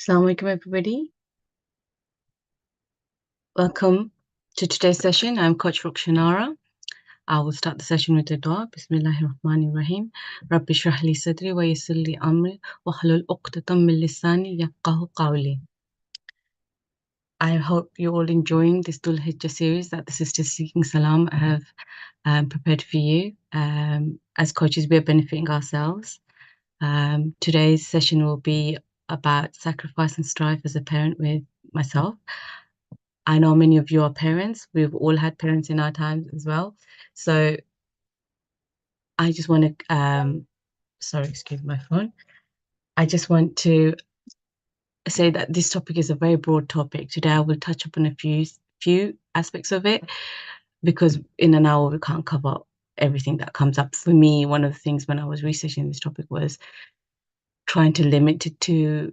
Assalamu alaikum, everybody. Welcome to today's session. I'm Coach Rockshonara. I will start the session with a dua. Bismillahirrahmanirrahim. Rabbi shrah li sadri wa yassir li amri wa hlul uqdatam min lisani yafqahu qawli. I hope you're all enjoying this Dhul Hijjah series that the Sisters Seeking Salam have prepared for you. As coaches, we're benefiting ourselves. Today's session will be about sacrifice and strife as a parent with myself. I know many of you are parents. We've all had parents in our times as well. So I just want to, sorry, excuse my phone. I just want to say that this topic is a very broad topic. Today I will touch upon a few aspects of it because in an hour we can't cover everything that comes up. For me, one of the things when I was researching this topic was trying to limit it to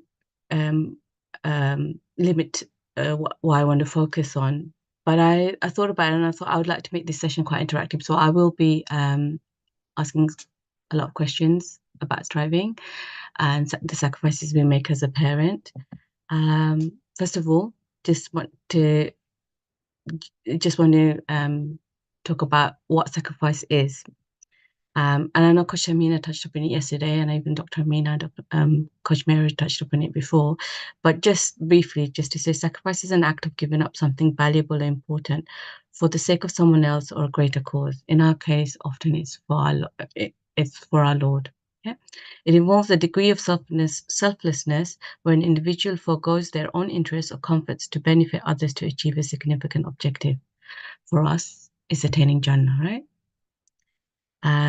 limit what I want to focus on. But I thought about it and I thought I would like to make this session quite interactive. So I will be asking a lot of questions about striving and the sacrifices we make as a parent. First of all, just want to talk about what sacrifice is. And I know Coach Amina touched upon it yesterday, and even Dr. Amina and Coach Mary touched upon it before. But just briefly, just to say, sacrifice is an act of giving up something valuable and important for the sake of someone else or a greater cause. In our case, often it's for our Lord. Yeah? It involves a degree of selflessness where an individual forgoes their own interests or comforts to benefit others to achieve a significant objective. For us, it's attaining Jannah, right?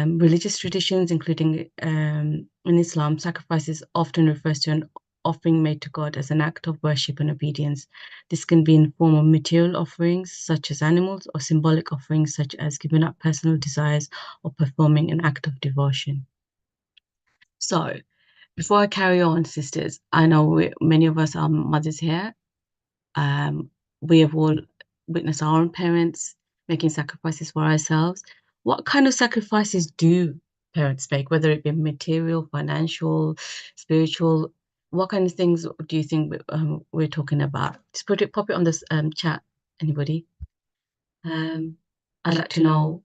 Religious traditions, including in Islam, sacrifices often refers to an offering made to God as an act of worship and obedience. This can be in the form of material offerings, such as animals, or symbolic offerings, such as giving up personal desires or performing an act of devotion. So, before I carry on, sisters, I know many of us are mothers here. We have all witnessed our own parents making sacrifices for ourselves. What kind of sacrifices do parents make, whether it be material, financial, spiritual? What kind of things do you think we're talking about? Just pop it on this chat, anybody. I'd like to know,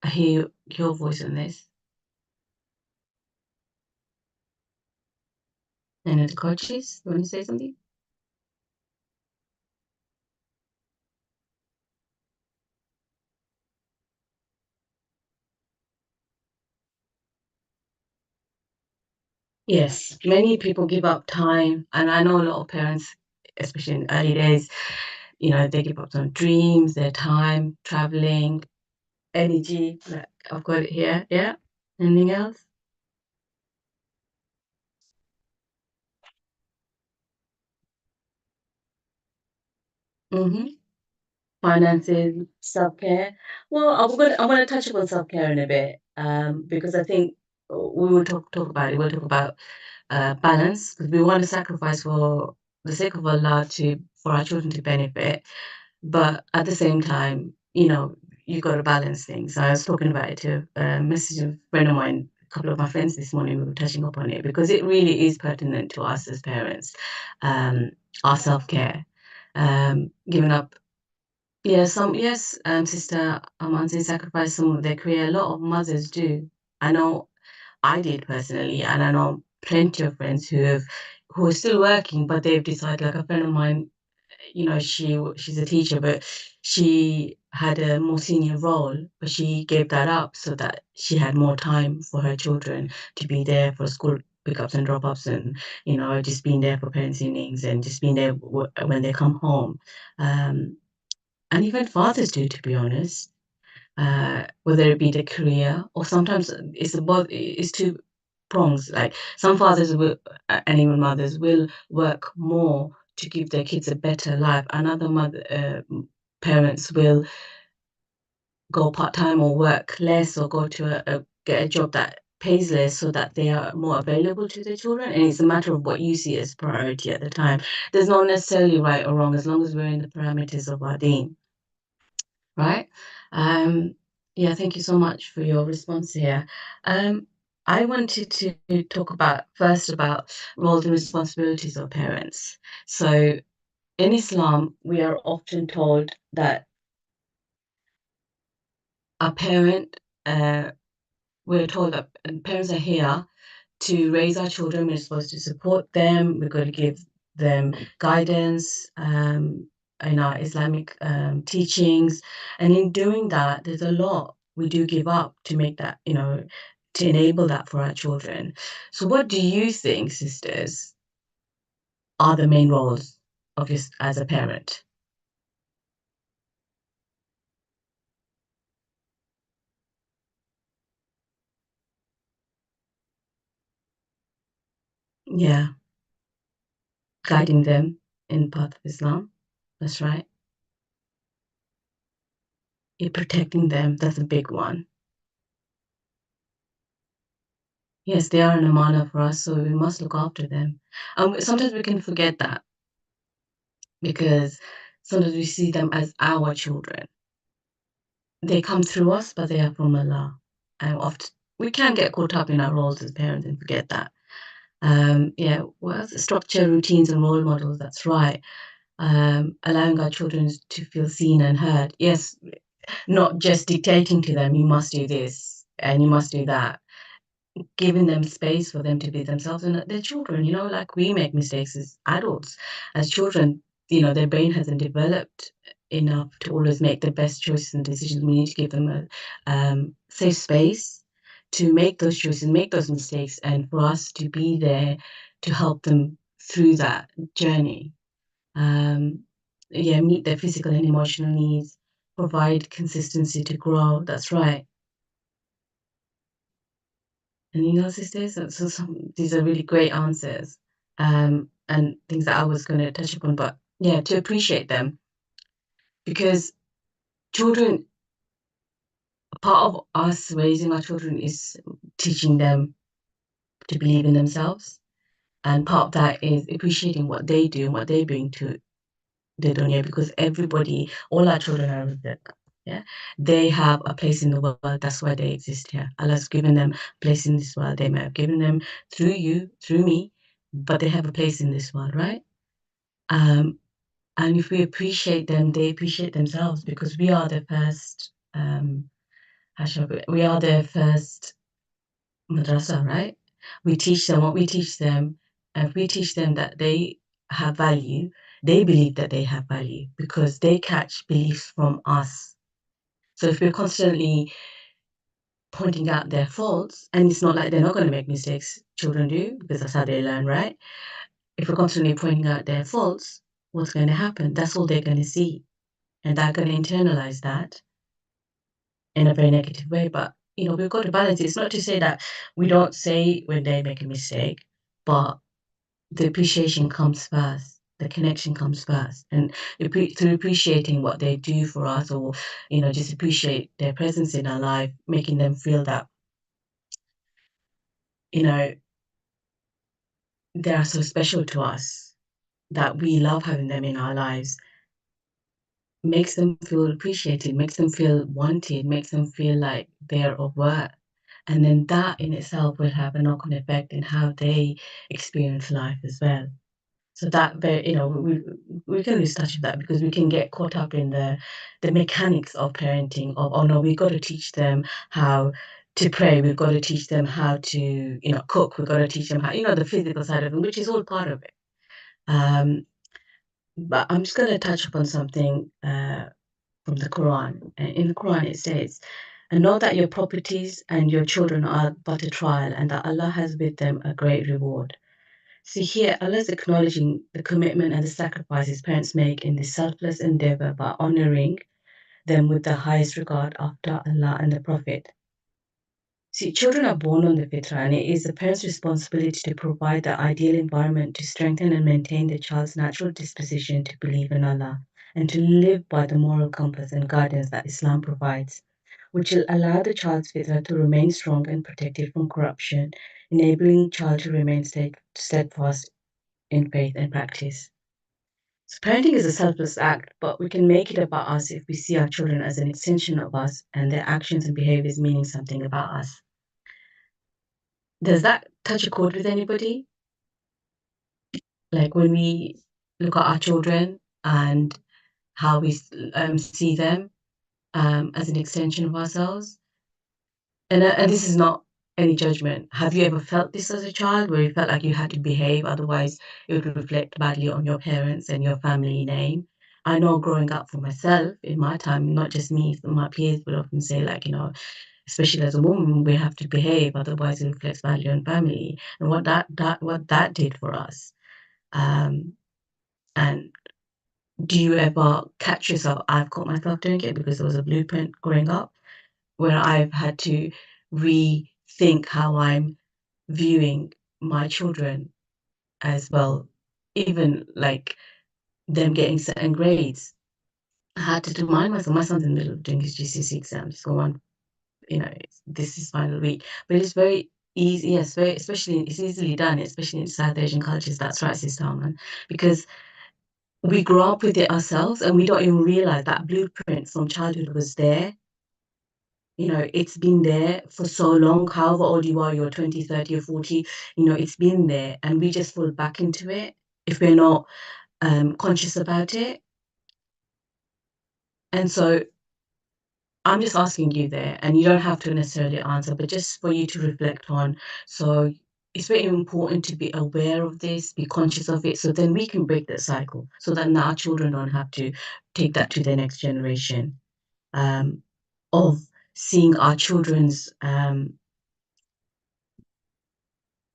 I hear your voice on this. Any of the coaches, you want to say something? Yes, many people give up time, and I know a lot of parents, especially in early days, they give up some dreams, their time, traveling, energy. Like I've got it here. Yeah. Anything else? Mm-hmm. Finances, self-care. Well, I'm gonna touch upon self-care in a bit, because I think we will talk about it. We'll talk about balance because we want to sacrifice for the sake of Allah for our children to benefit. But at the same time, you got to balance things. I was talking about it to a message of a friend of mine, a couple of my friends this morning, we were touching upon it because it really is pertinent to us as parents, um, our self-care, giving up. Yeah, Sister Amanzi sacrificed some of their career. A lot of mothers do. I know I did personally, and I know plenty of friends who are still working, but they've decided, like a friend of mine, she's a teacher, but she had a more senior role, but she gave that up so that she had more time for her children to be there for school pickups and drop-offs and just being there for parents' evenings and just being there when they come home. And even fathers do, to be honest, whether it be the career or sometimes it's two prongs. Like some fathers will, and even mothers will work more to give their kids a better life, and other parents will go part-time or work less or go to get a job that pays less so that they are more available to their children, and it's a matter of what you see as priority at the time. There's not necessarily right or wrong as long as we're in the parameters of our deen, right? Yeah, thank you so much for your response here. I wanted to talk about first about roles and responsibilities of parents. So in Islam, we are often told that a parent, we're told that parents are here to raise our children. We're supposed to support them. We've got to give them guidance in our Islamic teachings. And in doing that, there's a lot we do give up to make that, to enable that for our children. So, what do you think, sisters, are the main roles of your as a parent? Yeah, guiding them in the path of Islam. That's right. You're protecting them. That's a big one. Yes, they are an amana for us, so we must look after them. Sometimes we can forget that because sometimes we see them as our children. They come through us, but they are from Allah. And often we can get caught up in our roles as parents and forget that. Yeah, well, structure, routines, and role models. That's right. Allowing our children to feel seen and heard. Yes, not just dictating to them, you must do this and you must do that, giving them space for them to be themselves. And they're children, like we make mistakes as adults. As children, their brain hasn't developed enough to always make the best choices and decisions. We need to give them a safe space to make those choices, make those mistakes, and for us to be there to help them through that journey. Um, yeah, meet their physical and emotional needs, provide consistency to grow. That's right. And sisters, these are really great answers, and things that I was going to touch upon. But yeah, to appreciate them because children, part of us raising our children is teaching them to believe in themselves, and part of that is appreciating what they do and what they bring to the dunya. Because all our children are with. Yeah, they have a place in the world. That's why they exist here. Allah's given them a place in this world. They may have given them through you, through me, but they have a place in this world, right? Um, and if we appreciate them, they appreciate themselves because we are the first. How shall I put it? We are their first madrasa, right? We teach them what we teach them. And if we teach them that they have value, they believe that they have value because they catch beliefs from us. So if we're constantly pointing out their faults, and it's not like they're not going to make mistakes, children do, because that's how they learn, right? If we're constantly pointing out their faults, what's going to happen? That's all they're going to see. And they're going to internalize that in a very negative way. But, we've got to balance it. It's not to say that we don't say when they make a mistake, but the appreciation comes first. The connection comes first. And through appreciating what they do for us or, just appreciate their presence in our life, making them feel that, you know, they are so special to us, that we love having them in our lives, makes them feel appreciated, makes them feel wanted, makes them feel like they're of worth. And then that in itself will have a knock-on effect in how they experience life as well. So that very, we can lose touch of that because we can get caught up in the mechanics of parenting of, oh no, we've got to teach them how to pray, we've got to teach them how to, cook, we've got to teach them how, the physical side of it, which is all part of it. Um, but I'm just going to touch upon something from the Quran. In the Quran, it says, and know that your properties and your children are but a trial, and that Allah has with them a great reward. See here, Allah is acknowledging the commitment and the sacrifices parents make in this selfless endeavor by honoring them with the highest regard after Allah and the Prophet. See, children are born on the fitrah, and it is the parent's responsibility to provide the ideal environment to strengthen and maintain the child's natural disposition to believe in Allah and to live by the moral compass and guidance that Islam provides, which will allow the child's fitrah to remain strong and protected from corruption, enabling child to remain steadfast in faith and practice. So parenting is a selfless act, but we can make it about us if we see our children as an extension of us and their actions and behaviors meaning something about us. Does that touch a chord with anybody? Like when we look at our children and how we see them as an extension of ourselves. And this is not any judgment. Have you ever felt this as a child where you felt like you had to behave, otherwise it would reflect badly on your parents and your family name? I know growing up for myself in my time, not just me, my peers would often say, like, especially as a woman, we have to behave, otherwise it reflects badly on family. And what that did for us. Um, and do you ever catch yourself? I've caught myself doing it because there was a blueprint growing up where I've had to rethink how I'm viewing my children as well, even like them getting certain grades. I had to remind myself, my son's in the middle of doing his GCSE exams, so this is final week. But it's very easy, yes, very, especially, it's easily done, especially in South Asian cultures. That's right, Sister Arman, because we grow up with it ourselves and we don't even realize that blueprint from childhood was there. It's been there for so long, however old you are, you're 20, 30, or 40, it's been there and we just fall back into it if we're not conscious about it. And so I'm just asking you there, and you don't have to necessarily answer, but just for you to reflect on. So it's very important to be aware of this, be conscious of it, so then we can break that cycle, so that our children don't have to take that to the next generation, of seeing our children's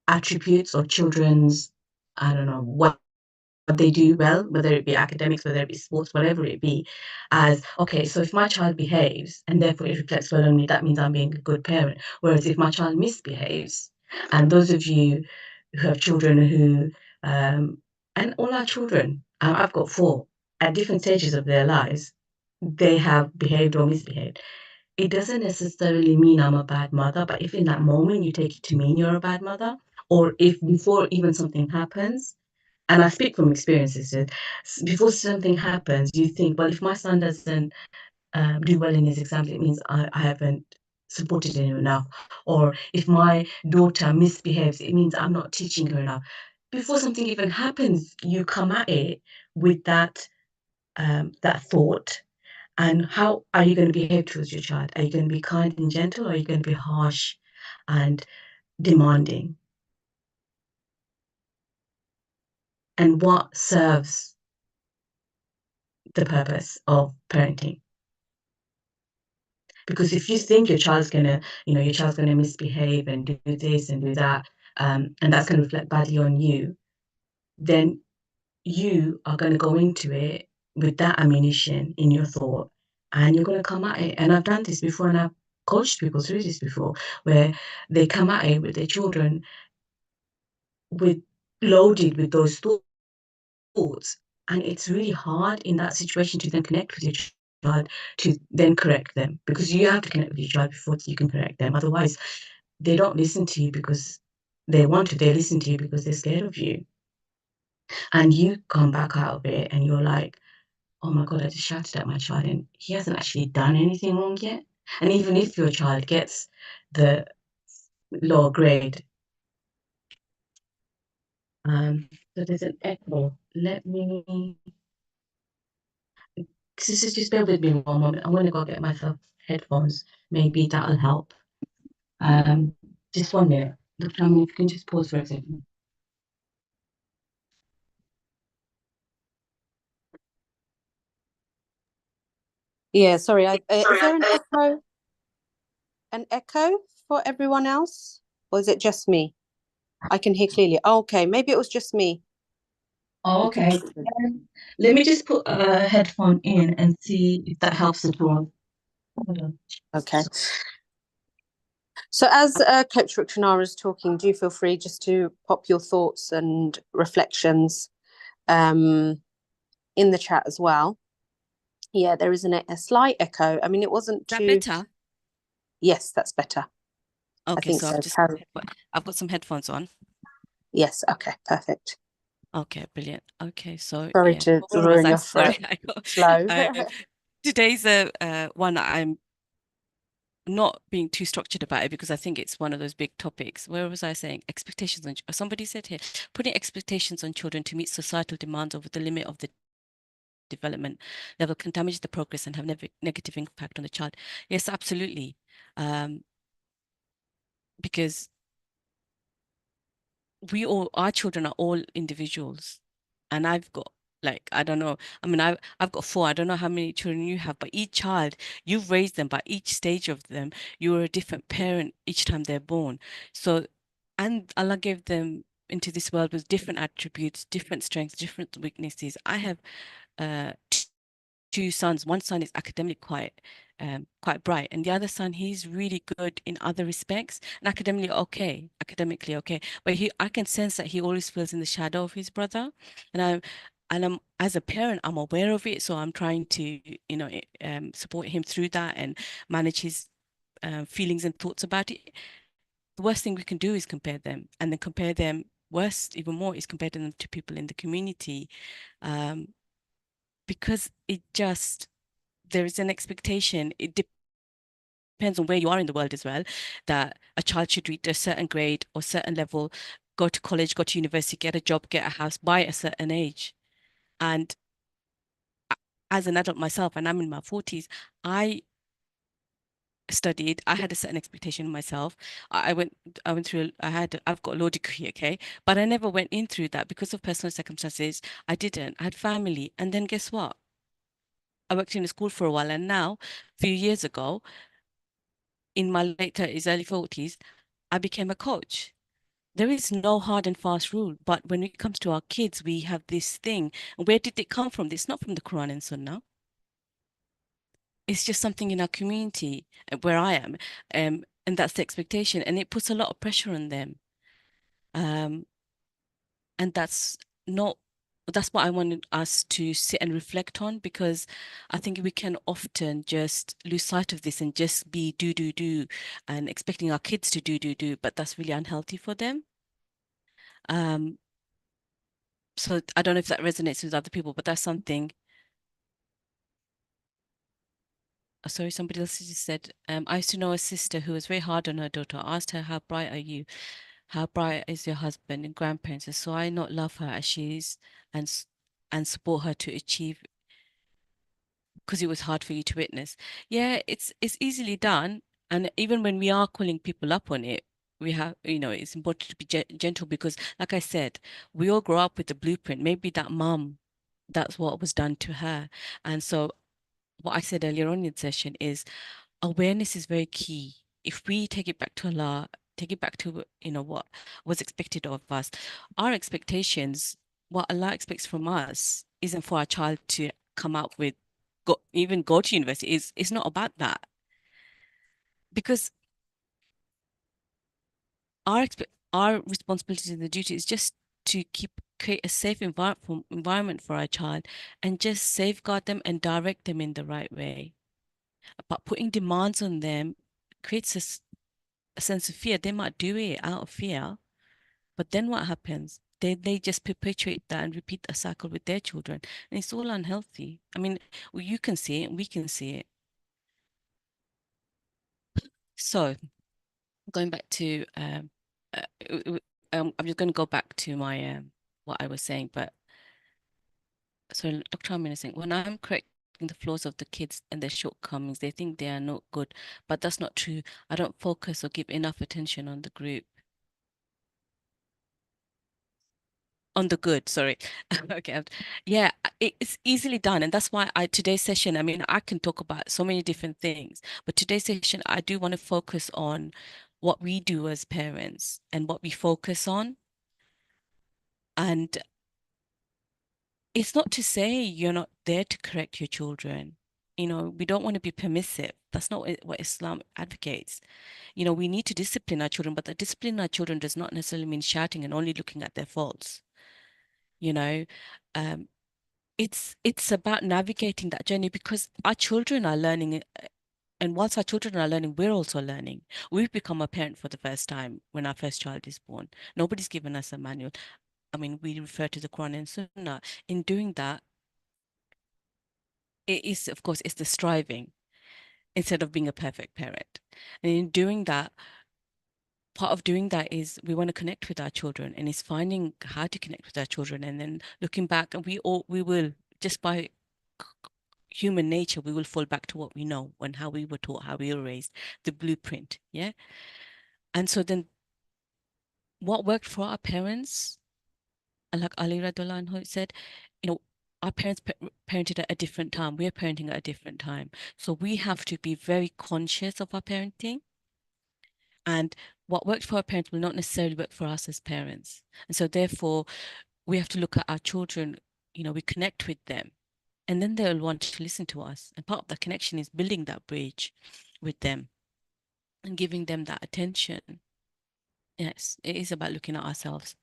attributes or children's, I don't know, what they do well, whether it be academics, whether it be sports, whatever it be, as okay, so if my child behaves and therefore it reflects well on me, that means I'm being a good parent. Whereas if my child misbehaves, and those of you who have children who, and all our children, I've got 4 at different stages of their lives, they have behaved or misbehaved. It doesn't necessarily mean I'm a bad mother, but if in that moment you take it to mean you're a bad mother, or if before even something happens, and I speak from experiences, before something happens, you think, well, if my son doesn't do well in his exams, it means I haven't supported him enough. Or if my daughter misbehaves, it means I'm not teaching her enough. Before something even happens, you come at it with that thought. And how are you going to behave towards your child? Are you going to be kind and gentle, or are you going to be harsh and demanding? And what serves the purpose of parenting? Because if you think your child's gonna misbehave and do this and do that, and that's gonna reflect badly on you, then you are gonna go into it with that ammunition in your thought, and you're gonna come at it. And I've done this before, and I've coached people through this before, where they come at it with their children with loaded with those thoughts, and it's really hard in that situation to then connect with your child to then correct them, because you have to connect with your child before you can correct them. Otherwise, they don't listen to you because they want to. They listen to you because they're scared of you. And you come back out of it and you're like, oh my God, I just shouted at my child and he hasn't actually done anything wrong yet. And even if your child gets the lower grade, so there's an echo. Let me, sisters, just bear with me one moment. I'm going to go get myself headphones. Maybe that'll help. Just 1 minute. Dr. Amin, if you can just pause for a second. Yeah, sorry. Is there an echo? An echo for everyone else, or is it just me? I can hear clearly. Oh, okay, maybe it was just me. Oh, okay. Let me just put a headphone in and see if that helps at all. Hold on. Okay. So as Coach Rockshonara is talking, do feel free just to pop your thoughts and reflections in the chat as well. Yeah, there is a slight echo. I mean, it wasn't too... Is that better? Yes, that's better. Okay, I think so I've got some headphones on. Yes, okay, perfect. Okay, brilliant. Okay, so Sorry yeah, to where was ruin I? your Sorry, flow. today's one I'm not being too structured about it because I think it's one of those big topics. Where was I saying? Expectations on, somebody said here, putting expectations on children to meet societal demands over the limit of the development level can damage the progress and have negative impact on the child. Yes, absolutely. Because our children are all individuals, and I've got, like, I don't know. I mean, I've got four. I don't know how many children you have, but each child, you've raised them, but each stage of them, you're a different parent each time they're born. So, and Allah gave them into this world with different attributes, different strengths, different weaknesses. I have two sons. One son is academically quite bright, and the other son, he's really good in other respects and academically okay. But I can sense that he always feels in the shadow of his brother, and I'm as a parent, I'm aware of it, so I'm trying to, support him through that and manage his feelings and thoughts about it. The worst thing we can do is compare them, and then compare them. Worse, even more, is compare them to people in the community, um, because there is an expectation. It depends on where you are in the world as well, that a child should reach a certain grade or certain level, go to college, go to university, get a job, get a house by a certain age. And as an adult myself, and I'm in my 40s, I studied. I had a certain expectation of myself. I went through. I've got a law degree, okay, but I never went in through that because of personal circumstances. I didn't. I had family, and then guess what? I worked in a school for a while, and now, a few years ago, in my late 30s, early 40s, I became a coach. There is no hard and fast rule, but when it comes to our kids, we have this thing. And where did it come from? It's not from the Quran and Sunnah. It's just something in our community, where I am, and that's the expectation, and it puts a lot of pressure on them. Um, and not that's what I wanted us to sit and reflect on, because I think we can often just lose sight of this and just be do and expecting our kids to do, but that's really unhealthy for them. Um, so I don't know if that resonates with other people, but that's something. Sorry, somebody else just said, I used to know a sister who was very hard on her daughter. I asked her, how bright are you? How bright is your husband and grandparents? And so I not love her as she is, and and support her to achieve, because it was hard for you to witness. Yeah, it's easily done. And even when we are calling people up on it, we have, it's important to be gentle, because, like I said, we all grow up with the blueprint. Maybe that mum, that's what was done to her. And so what I said earlier on in the session is awareness is very key. If we take it back to Allah, take it back to, what was expected of us, our expectations, what Allah expects from us isn't for our child to come out with, even go to university. It's not about that, because our responsibility and the duty is just to create a safe environment for our child, and just safeguard them and direct them in the right way. But putting demands on them creates a sense of fear. They might do it out of fear, but then what happens? They just perpetuate that and repeat the cycle with their children, and it's all unhealthy. I mean, you can see it, and we can see it. So going back to I'm just going to go back to my what I was saying, but so Dr. Amin is saying, when I'm correcting the flaws of the kids and their shortcomings, they think they are not good, but that's not true. I don't focus or give enough attention on the group. On the good, sorry. Okay. Yeah, it's easily done. And that's why today's session, I mean, I can talk about so many different things, but today's session, I do want to focus on what we do as parents and what we focus on. And it's not to say you're not there to correct your children. We don't want to be permissive. That's not what Islam advocates. We need to discipline our children, but the discipline our children does not necessarily mean shouting and only looking at their faults. You know, um, it's about navigating that journey, because our children are learning, and once our children are learning, we're also learning. We've become a parent for the first time when our first child is born. Nobody's given us a manual. I mean, we refer to the Quran and Sunnah. In doing that, it is, of course, it's the striving. instead of being a perfect parent. And in doing that, part of doing that is we want to connect with our children, and it's finding how to connect with our children, and then looking back, and we will, just by human nature, we will fall back to what we know and how we were taught, how we were raised, the blueprint. Yeah. And so then what worked for our parents, and like Ali Radullah anhu said, our parents parented at a different time. We're parenting at a different time. So we have to be very conscious of our parenting. And what worked for our parents will not necessarily work for us as parents. And so therefore, we have to look at our children, we connect with them, and then they'll want to listen to us. And part of the connection is building that bridge with them and giving them that attention. Yes, it is about looking at ourselves.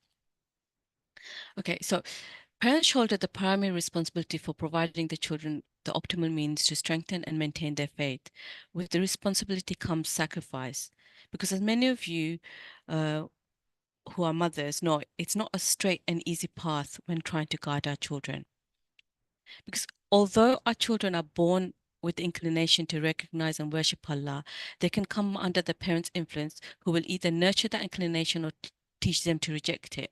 Okay, so parents shoulder the primary responsibility for providing the children the optimal means to strengthen and maintain their faith. With the responsibility comes sacrifice. Because as many of you who are mothers know, it's not a straight and easy path when trying to guide our children. Because although our children are born with the inclination to recognize and worship Allah, they can come under the parents' influence who will either nurture that inclination or teach them to reject it.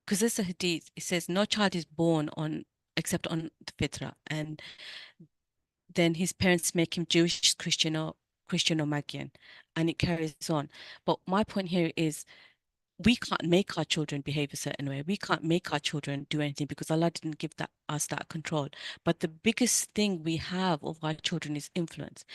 Because there's a hadith, it says no child is born except on the fitrah, and then his parents make him Jewish, Christian or Magian, and it carries on. But my point here is we can't make our children behave a certain way. We can't make our children do anything because Allah didn't give us that control. But the biggest thing we have of our children is influence.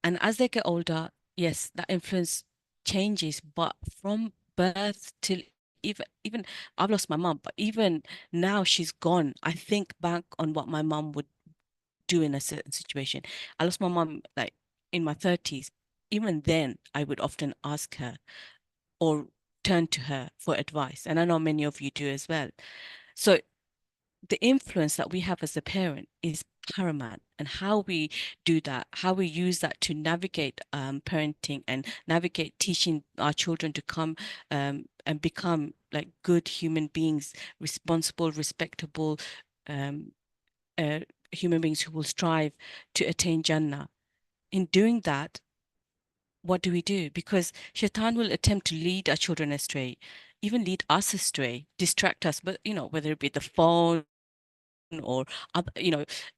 And as they get older, yes, that influence changes, but from birth till even I've lost my mom, but even now she's gone, I think back on what my mom would do in a certain situation. I lost my mom like in my 30s. Even then, I would often ask her or turn to her for advice. And I know many of you do as well. So the influence that we have as a parent is paramount, and how we do that, how we use that to navigate parenting and navigate teaching our children to come and become like good human beings, responsible, respectable human beings who will strive to attain Jannah. In doing that, what do we do? Because Shaitan will attempt to lead our children astray, even lead us astray, distract us, but whether it be the phone or other,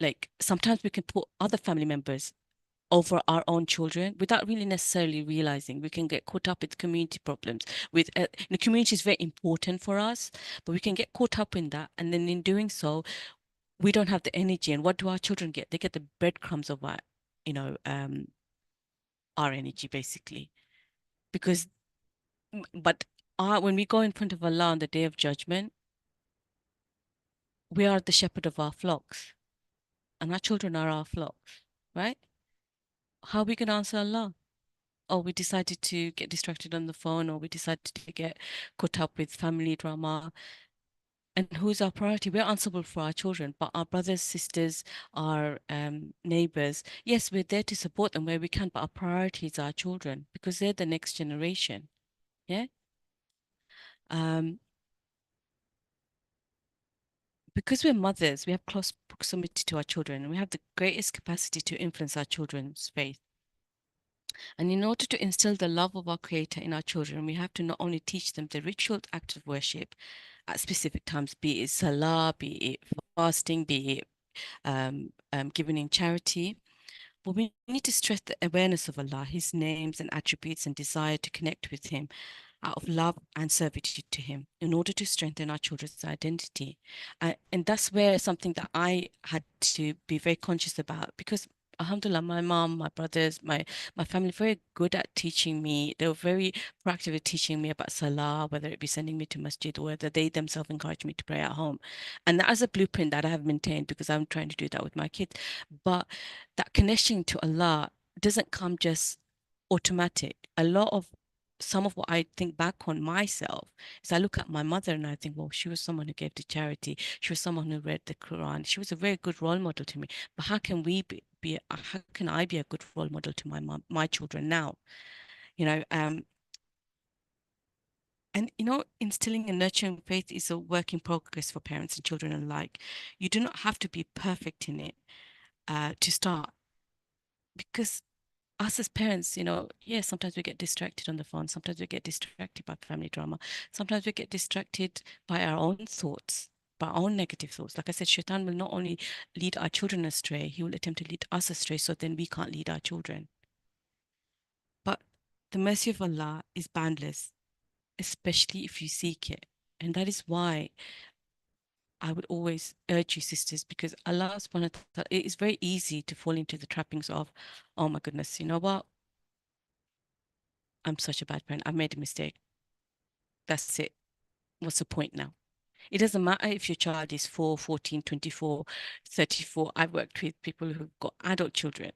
like sometimes we can put other family members over our own children without really necessarily realizing. We can get caught up with community problems. With the community is very important for us, but we can get caught up in that, and then in doing so, we don't have the energy. And what do our children get? They get the breadcrumbs of our energy basically. Because, but when we go in front of Allah on the day of judgment, we are the shepherd of our flocks, and our children are our flocks, right? How are we going to answer Allah? Or we decided to get distracted on the phone, or we decided to get caught up with family drama. And who's our priority? We're answerable for our children, but our brothers, sisters, our neighbors, yes, we're there to support them where we can, but our priority is our children because they're the next generation. Yeah. Because we're mothers, we have close proximity to our children, and we have the greatest capacity to influence our children's faith. And in order to instill the love of our Creator in our children, we have to not only teach them the ritual act of worship at specific times, be it salah, be it fasting, be it giving in charity, but we need to stress the awareness of Allah, His names and attributes, and desire to connect with Him out of love and servitude to Him in order to strengthen our children's identity. And that's where something that I had to be very conscious about, because Alhamdulillah, my mom, my brothers, my family, very good at teaching me. They were very proactive at teaching me about Salah, whether it be sending me to masjid or whether they themselves encourage me to pray at home. And that is a blueprint that I have maintained because I'm trying to do that with my kids. But that connection to Allah doesn't come just automatic. Some of what I think back on myself is I look at my mother and I think, well, she was someone who gave to charity. She was someone who read the Quran. She was a very good role model to me. But how can how can I be a good role model to my children now? And instilling and nurturing faith is a work in progress for parents and children alike. You do not have to be perfect in it to start. because us as parents, yeah, sometimes we get distracted on the phone, sometimes we get distracted by family drama, sometimes we get distracted by our own thoughts, by our own negative thoughts. Like I said, Shaitan will not only lead our children astray, he will attempt to lead us astray, so then we can't lead our children. But the mercy of Allah is boundless, especially if you seek it. And that is why I would always urge you, sisters, because Allah subhanahu wa ta'ala, it is very easy to fall into the trappings of, oh my goodness, you know what? I'm such a bad parent. I made a mistake. That's it. What's the point now? It doesn't matter if your child is 4, 14, 24, 34. I've worked with people who've got adult children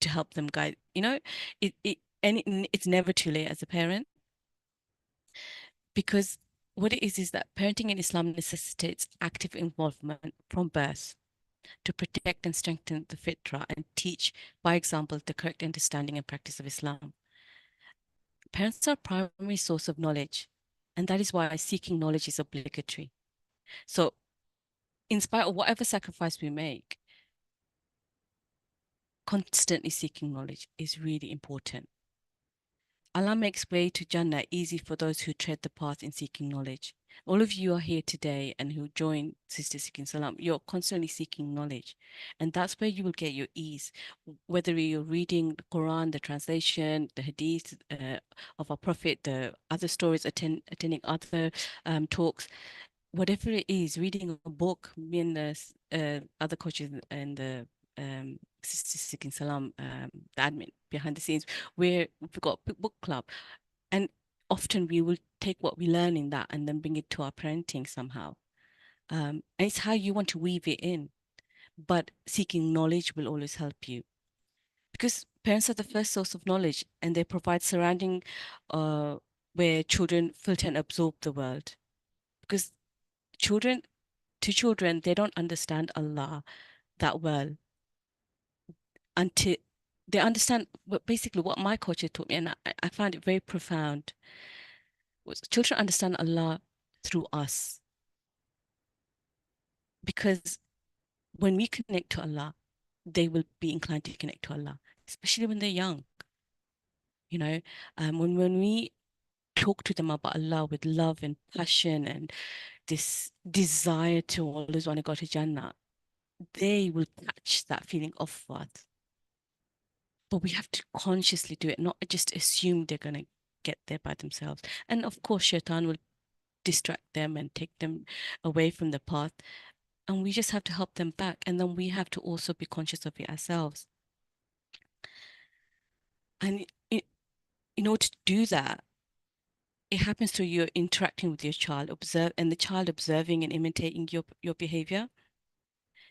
to help them guide, it's never too late as a parent, because what it is that parenting in Islam necessitates active involvement from birth to protect and strengthen the fitrah and teach by example the correct understanding and practice of Islam. Parents are a primary source of knowledge, and that is why seeking knowledge is obligatory. So, in spite of whatever sacrifice we make, constantly seeking knowledge is really important. Allah makes way to Jannah easy for those who tread the path in seeking knowledge. All of you are here today and who join Sister Seeking Salam, you're constantly seeking knowledge. And that's where you will get your ease. Whether you're reading the Quran, the translation, the hadith of our Prophet, the other stories, attending other talks, whatever it is, reading a book, me and the other coaches and the Sister Seeking Salam, the admin behind the scenes, we've got a book club, and often we will take what we learn in that and then bring it to our parenting somehow. And it's how you want to weave it in, but seeking knowledge will always help you, because parents are the first source of knowledge, and they provide surrounding where children filter and absorb the world. Because children they don't understand Allah that well until they understand. But basically what my coach had taught me, and I found it very profound, was children understand Allah through us. Because when we connect to Allah, they will be inclined to connect to Allah, especially when they're young. When we talk to them about Allah with love and passion and this desire to always want to go to Jannah, they will catch that feeling of us. But we have to consciously do it, not just assume they're going to get there by themselves. And of course, Shaitan will distract them and take them away from the path. And we just have to help them back. And then we have to also be conscious of it ourselves. And in order to do that, it happens through you interacting with your child, and the child observing and imitating your behavior.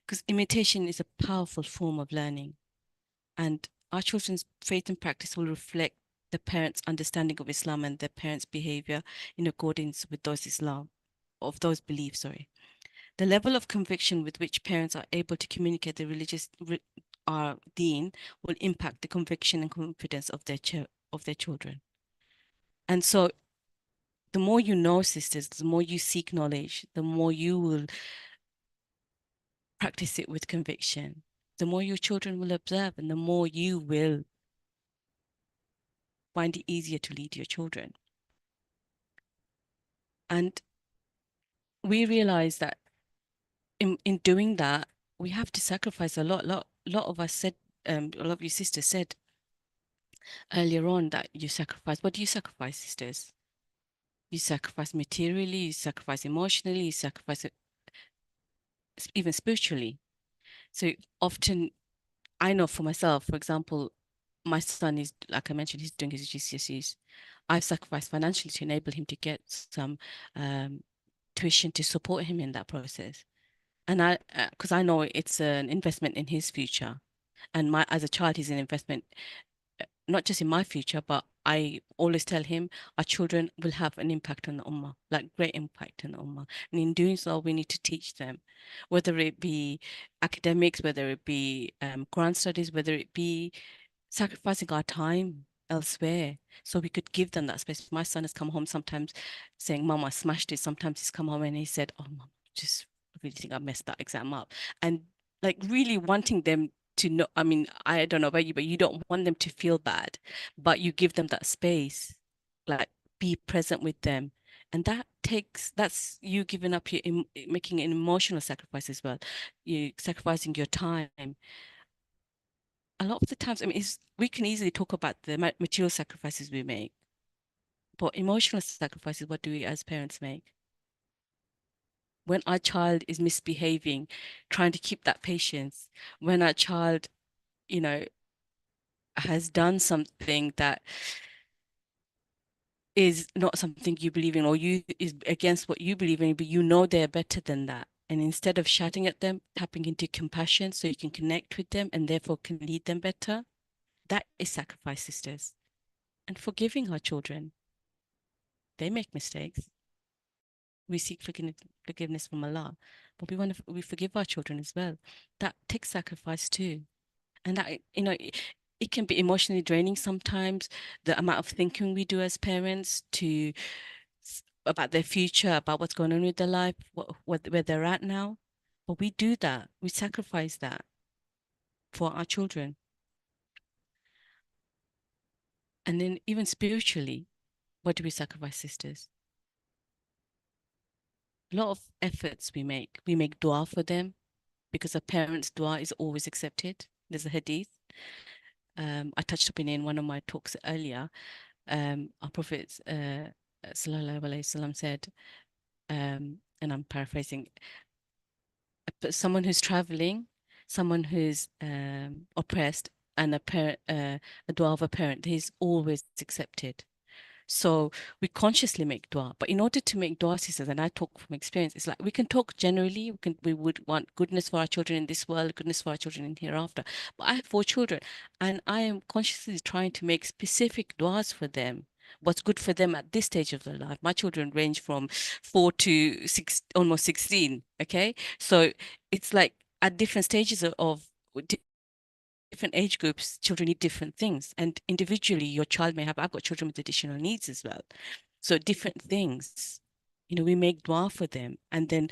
Because imitation is a powerful form of learning. And our children's faith and practice will reflect the parents' understanding of Islam and their parents' behavior in accordance with those beliefs, sorry. The level of conviction with which parents are able to communicate the religious deen will impact the conviction and confidence of their children. And so the more you know, sisters, the more you seek knowledge, the more you will practice it with conviction, the more your children will observe, and the more you will find it easier to lead your children. And we realize that in doing that, we have to sacrifice a lot. Lot of us said, a lot of you sisters said earlier on that you sacrifice. What do you sacrifice, sisters? You sacrifice materially, you sacrifice emotionally, you sacrifice even spiritually. So often, I know for myself, for example, my son is, like I mentioned, he's doing his GCSEs. I've sacrificed financially to enable him to get some tuition to support him in that process. And because I know it's an investment in his future, and as a child, he's an investment not just in my future, but I always tell him our children will have an impact on the ummah, like great impact on the ummah. And in doing so, we need to teach them, whether it be academics, whether it be Quran studies, whether it be sacrificing our time elsewhere, so we could give them that space. My son has come home sometimes saying, Mom, I smashed it. Sometimes he's come home and he said, oh, Mom, just really think I messed that exam up. And like really wanting them to know, I mean, I don't know about you, but you don't want them to feel bad, but you give them that space, like be present with them. And that's you giving up making an emotional sacrifice as well. You sacrificing your time. A lot of the times, I mean, we can easily talk about the material sacrifices we make, but emotional sacrifices, what do we as parents make? When our child is misbehaving, trying to keep that patience, when our child, you know, has done something that is not something you believe in, or you is against what you believe in, but you know they're better than that. And instead of shouting at them, tapping into compassion so you can connect with them and therefore can lead them better, that is sacrifice, sisters. And forgiving our children. They make mistakes. We seek forgiveness from Allah, but we forgive our children as well. That takes sacrifice too. And that, it can be emotionally draining sometimes, the amount of thinking we do as parents about their future, about what's going on with their life, where they're at now. But we do that. We sacrifice that for our children. And then even spiritually, what do we sacrifice, sisters? A lot of efforts we make. We make dua for them because a parent's dua is always accepted. There's a hadith. I touched upon it in one of my talks earlier. Our Prophet Sallallahu Alaihi Wasallam said, and I'm paraphrasing, but someone who's traveling, someone who's oppressed, and a dua of a parent is always accepted. So we consciously make dua. But in order to make dua, sisters, and I talk from experience, it's like we can talk generally, we would want goodness for our children in this world, goodness for our children in hereafter. But I have 4 children, and I am consciously trying to make specific duas for them. What's good for them at this stage of their life. My children range from 4 to 6, almost 16. Okay. So it's like at different stages of different age groups, children need different things. And individually, your child may have, I've got children with additional needs as well. So different things, we make dua for them and then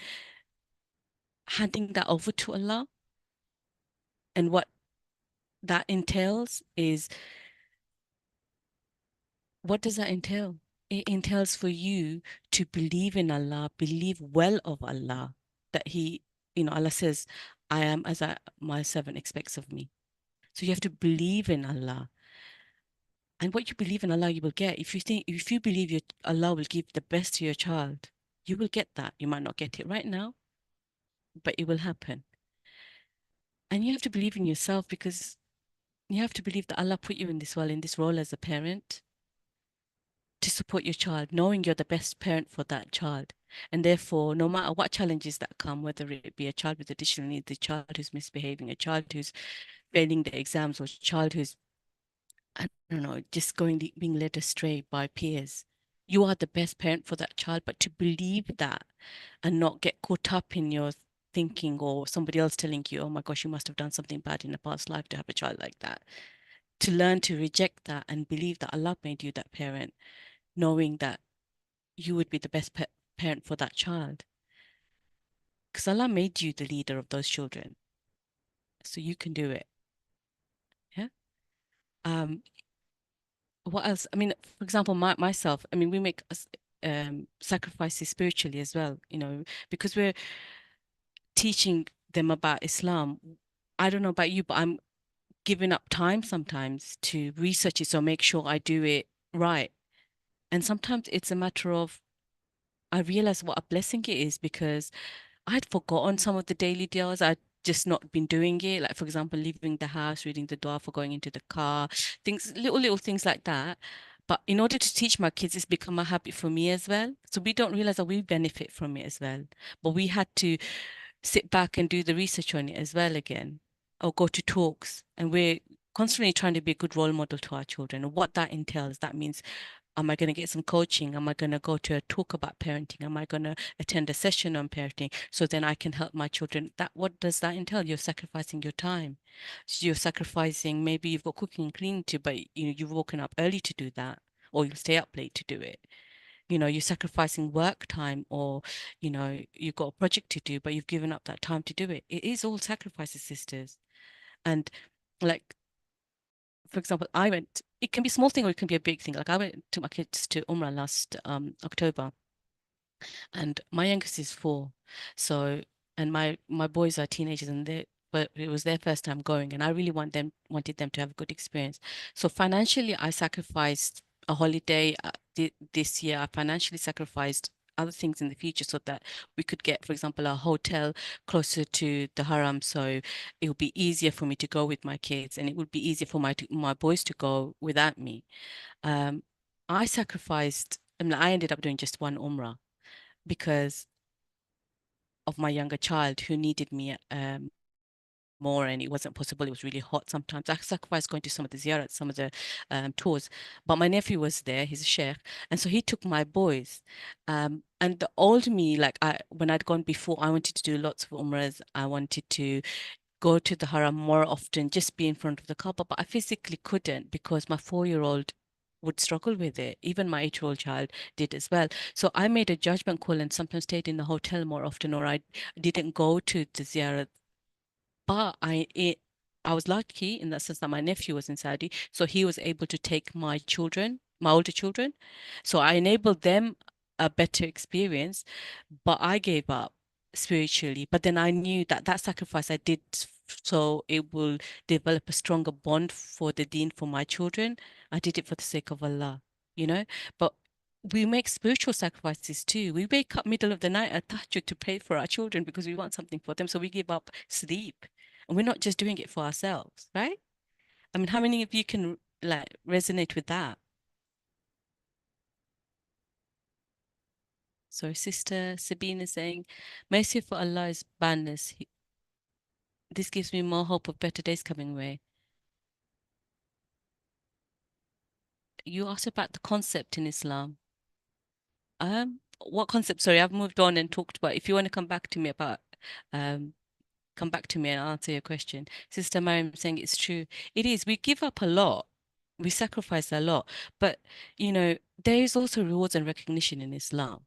handing that over to Allah. And what that entails is, what does that entail? It entails for you to believe in Allah, believe well of Allah, that Allah says, I am as my servant expects of me. So you have to believe in Allah. And what you believe in Allah, you will get. If you believe Allah will give the best to your child, you will get that. You might not get it right now, but it will happen. And you have to believe in yourself, because you have to believe that Allah put you in this world, in this role as a parent, to support your child, knowing you're the best parent for that child. And therefore, no matter what challenges that come, whether it be a child with additional needs, a child who's misbehaving, a child who's failing the exams, or a child who's, I don't know, just being led astray by peers. You are the best parent for that child, but to believe that and not get caught up in your thinking, or somebody else telling you, oh my gosh, you must have done something bad in a past life to have a child like that. To learn to reject that and believe that Allah made you that parent, knowing that you would be the best parent for that child. Because Allah made you the leader of those children. So you can do it. Yeah. What else? I mean, for example, myself, I mean, we make sacrifices spiritually as well, because we're teaching them about Islam. I don't know about you, but I'm giving up time sometimes to research it, so make sure I do it right. And sometimes it's a matter of, I realize what a blessing it is, because I'd forgotten some of the daily deals. I'd just not been doing it. Like, for example, leaving the house, reading the dua for going into the car, little things like that. But in order to teach my kids, it's become a habit for me as well. So we don't realize that we benefit from it as well. But we had to sit back and do the research on it as well again, or go to talks. And we're constantly trying to be a good role model to our children. And what that entails, that means, am I going to get some coaching? Am I going to go to a talk about parenting? Am I going to attend a session on parenting so then I can help my children? What does that entail? You're sacrificing your time. So you're sacrificing, maybe you've got cooking and cleaning to, but you've woken up early to do that, or you'll stay up late to do it. You're sacrificing work time, or you've got a project to do, but you've given up that time to do it. It is all sacrifices, sisters. And like, for example, it can be a small thing or it can be a big thing. Like I went to my kids to Umrah last October, and my youngest is 4. So, and my boys are teenagers, and but it was their first time going, and I really wanted them to have a good experience. So financially, I sacrificed a holiday this year. I financially sacrificed other things in the future so that we could get, for example, a hotel closer to the haram, so it would be easier for me to go with my kids, and it would be easier for my boys to go without me. Um, I sacrificed. I mean, I ended up doing just one umrah because of my younger child who needed me more, and it wasn't possible. It was really hot sometimes. I sacrificed going to some of the ziyarat, some of the tours. But my nephew was there, he's a sheikh, and so he took my boys. And the old me, like when I'd gone before, I wanted to do lots of umrahs. I wanted to go to the haram more often, just be in front of the Kaaba, but I physically couldn't because my 4-year-old would struggle with it. Even my 8-year-old child did as well. So I made a judgment call and sometimes stayed in the hotel more often, or I didn't go to the ziyarah. But I was lucky in that sense that my nephew was in Saudi, so he was able to take my children, my older children. So I enabled them a better experience, but I gave up spiritually. But then I knew that that sacrifice I did so it will develop a stronger bond for the deen for my children. I did it for the sake of Allah, you know. But we make spiritual sacrifices too. We wake up middle of the night at tahajjud to pray for our children because we want something for them. So we give up sleep, and we're not just doing it for ourselves, right? I mean, how many of you can like resonate with that? So Sister Sabine is saying, mercy for Allah is boundless. This gives me more hope of better days coming way. You asked about the concept in Islam. What concept? Sorry, I've moved on and talked about. If you want to um, come back to me and answer your question. Sister Mariam saying it's true. It is. We give up a lot. We sacrifice a lot. But, there is also rewards and recognition in Islam.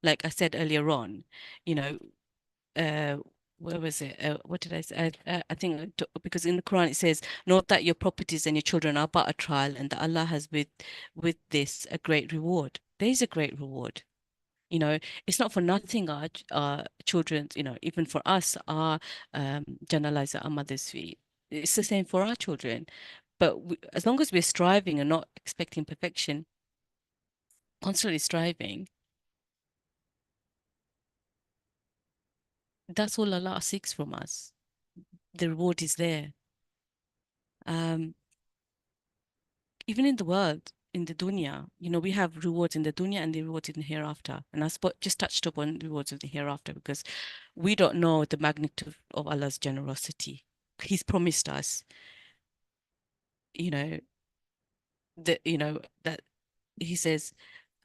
Like I said earlier on, you know, uh, where was it? What did I say? I think because in the Quran it says, "Note that your properties and your children are but a trial, and that Allah has with this a great reward." There is a great reward. It's not for nothing our children, even for us, our Jannah lies at our mother's feet. It's the same for our children. But as long as we're striving and not expecting perfection, constantly striving, that's all Allah seeks from us. The reward is there. Um, Even in the world, in the dunya, we have rewards in the dunya and the rewards in the hereafter. And just touched upon the rewards of the hereafter because we don't know the magnitude of Allah's generosity. He's promised us, you know, that He says,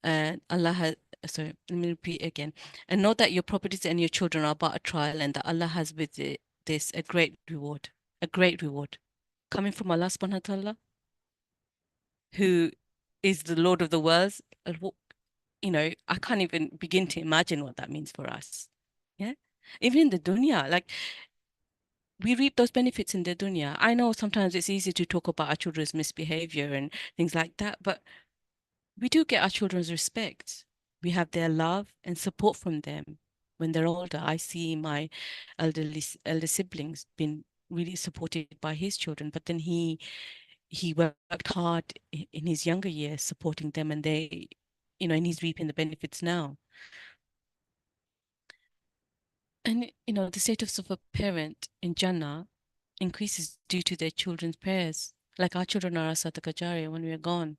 Allah has. Sorry, let me repeat again. And know that your properties and your children are but a trial, and that Allah has with this a great reward, coming from Allah subhanahu wa ta'ala, who is the Lord of the worlds. I can't even begin to imagine what that means for us. Yeah. Even in the dunya, like we reap those benefits in the dunya. I know sometimes it's easy to talk about our children's misbehavior and things like that, but we do get our children's respect. We have their love and support from them when they're older. I see my elder siblings been really supported by his children, but then he worked hard in his younger years supporting them, and and he's reaping the benefits now. And the status of a parent in Jannah increases due to their children's prayers. Like our children are a Sadaqah Jariyah when we are gone.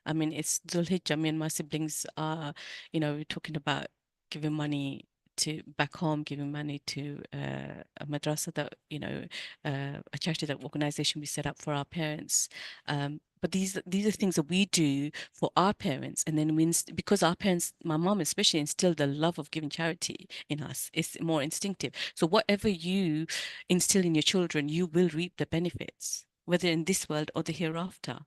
I mean, it's Dhul Hijjah. Me and my siblings are, we're talking about giving money to back home, giving money to a madrasa a charity, that organization we set up for our parents. But these are things that we do for our parents, and then because our parents, my mom especially, instilled the love of giving charity in us. It's more instinctive. So whatever you instill in your children, you will reap the benefits, whether in this world or the hereafter.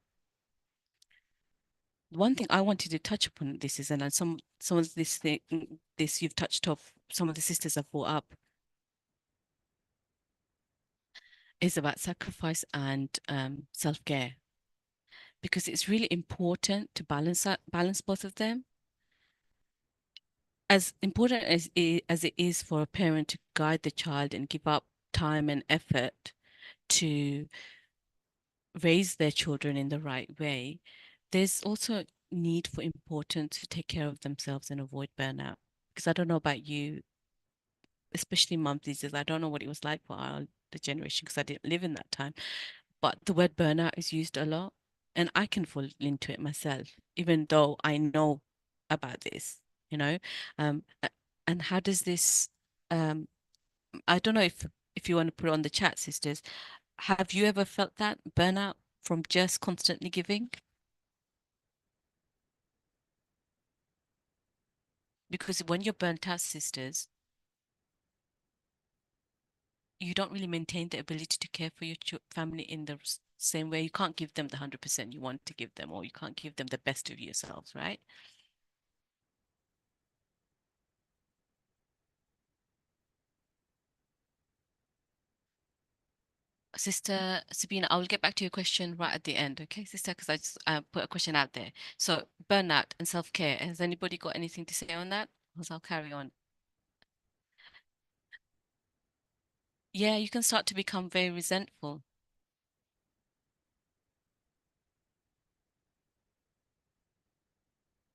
One thing I wanted to touch upon this is, and some of this you've touched off, some of the sisters have brought up. is about sacrifice and self-care, because it's really important to balance both of them. As important as it is for a parent to guide the child and give up time and effort to raise their children in the right way, there's also need for importance to take care of themselves and avoid burnout. Because I don't know about you, especially mum these days, I don't know what it was like for the generation because I didn't live in that time. But the word burnout is used a lot, and I can fall into it myself, even though I know about this, you know. And how does this um I don't know if you want to put it on the chat, sisters. Have you ever felt that burnout from just constantly giving? Because when you're burnt out, sisters, you don't really maintain the ability to care for your family in the same way. You can't give them the 100% you want to give them, or you can't give them the best of yourselves, right? Sister Sabina, I will get back to your question right at the end, okay, sister? Because I just put a question out there. So, burnout and self-care. Has anybody got anything to say on that? Because I'll carry on. Yeah, you can start to become very resentful.